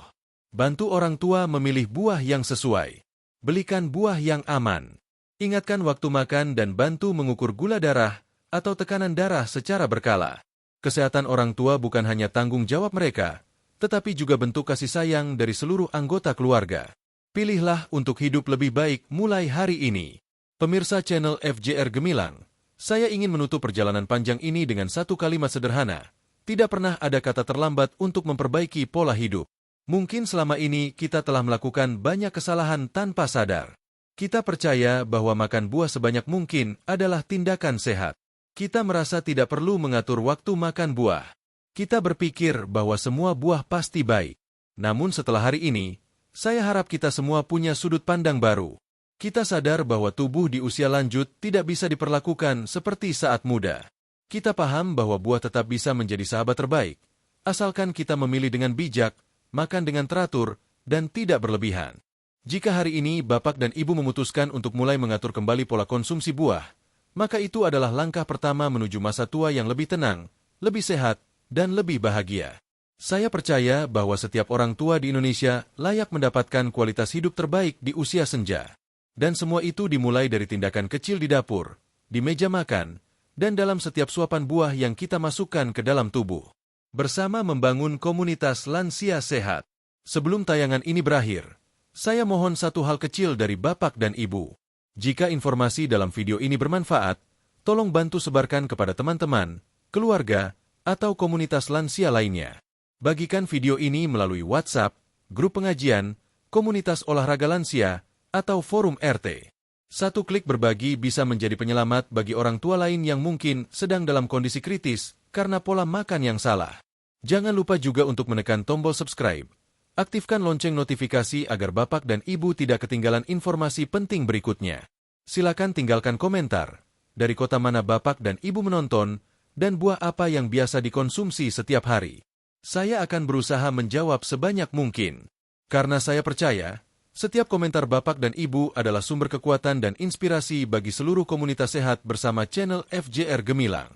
Bantu orang tua memilih buah yang sesuai. Belikan buah yang aman. Ingatkan waktu makan dan bantu mengukur gula darah atau tekanan darah secara berkala. Kesehatan orang tua bukan hanya tanggung jawab mereka, tetapi juga bentuk kasih sayang dari seluruh anggota keluarga. Pilihlah untuk hidup lebih baik mulai hari ini. Pemirsa channel FJR Gemilang, Saya ingin menutup perjalanan panjang ini dengan satu kalimat sederhana. Tidak pernah ada kata terlambat untuk memperbaiki pola hidup. Mungkin selama ini kita telah melakukan banyak kesalahan tanpa sadar. Kita percaya bahwa makan buah sebanyak mungkin adalah tindakan sehat. Kita merasa tidak perlu mengatur waktu makan buah. Kita berpikir bahwa semua buah pasti baik. Namun setelah hari ini, saya harap kita semua punya sudut pandang baru. Kita sadar bahwa tubuh di usia lanjut tidak bisa diperlakukan seperti saat muda. Kita paham bahwa buah tetap bisa menjadi sahabat terbaik, asalkan kita memilih dengan bijak, makan dengan teratur, dan tidak berlebihan. Jika hari ini Bapak dan Ibu memutuskan untuk mulai mengatur kembali pola konsumsi buah, maka itu adalah langkah pertama menuju masa tua yang lebih tenang, lebih sehat, dan lebih bahagia. Saya percaya bahwa setiap orang tua di Indonesia layak mendapatkan kualitas hidup terbaik di usia senja. Dan semua itu dimulai dari tindakan kecil di dapur, di meja makan, dan dalam setiap suapan buah yang kita masukkan ke dalam tubuh. Bersama membangun komunitas lansia sehat. Sebelum tayangan ini berakhir, saya mohon satu hal kecil dari Bapak dan Ibu. Jika informasi dalam video ini bermanfaat, tolong bantu sebarkan kepada teman-teman, keluarga, atau komunitas lansia lainnya. Bagikan video ini melalui WhatsApp, grup pengajian, komunitas olahraga lansia, atau forum RT. Satu klik berbagi bisa menjadi penyelamat bagi orang tua lain yang mungkin sedang dalam kondisi kritis karena pola makan yang salah. Jangan lupa juga untuk menekan tombol subscribe. Aktifkan lonceng notifikasi agar Bapak dan Ibu tidak ketinggalan informasi penting berikutnya. Silakan tinggalkan komentar. Dari kota mana Bapak dan Ibu menonton, dan buah apa yang biasa dikonsumsi setiap hari. Saya akan berusaha menjawab sebanyak mungkin. Karena saya percaya, setiap komentar Bapak dan Ibu adalah sumber kekuatan dan inspirasi bagi seluruh komunitas sehat bersama channel FJR Gemilang.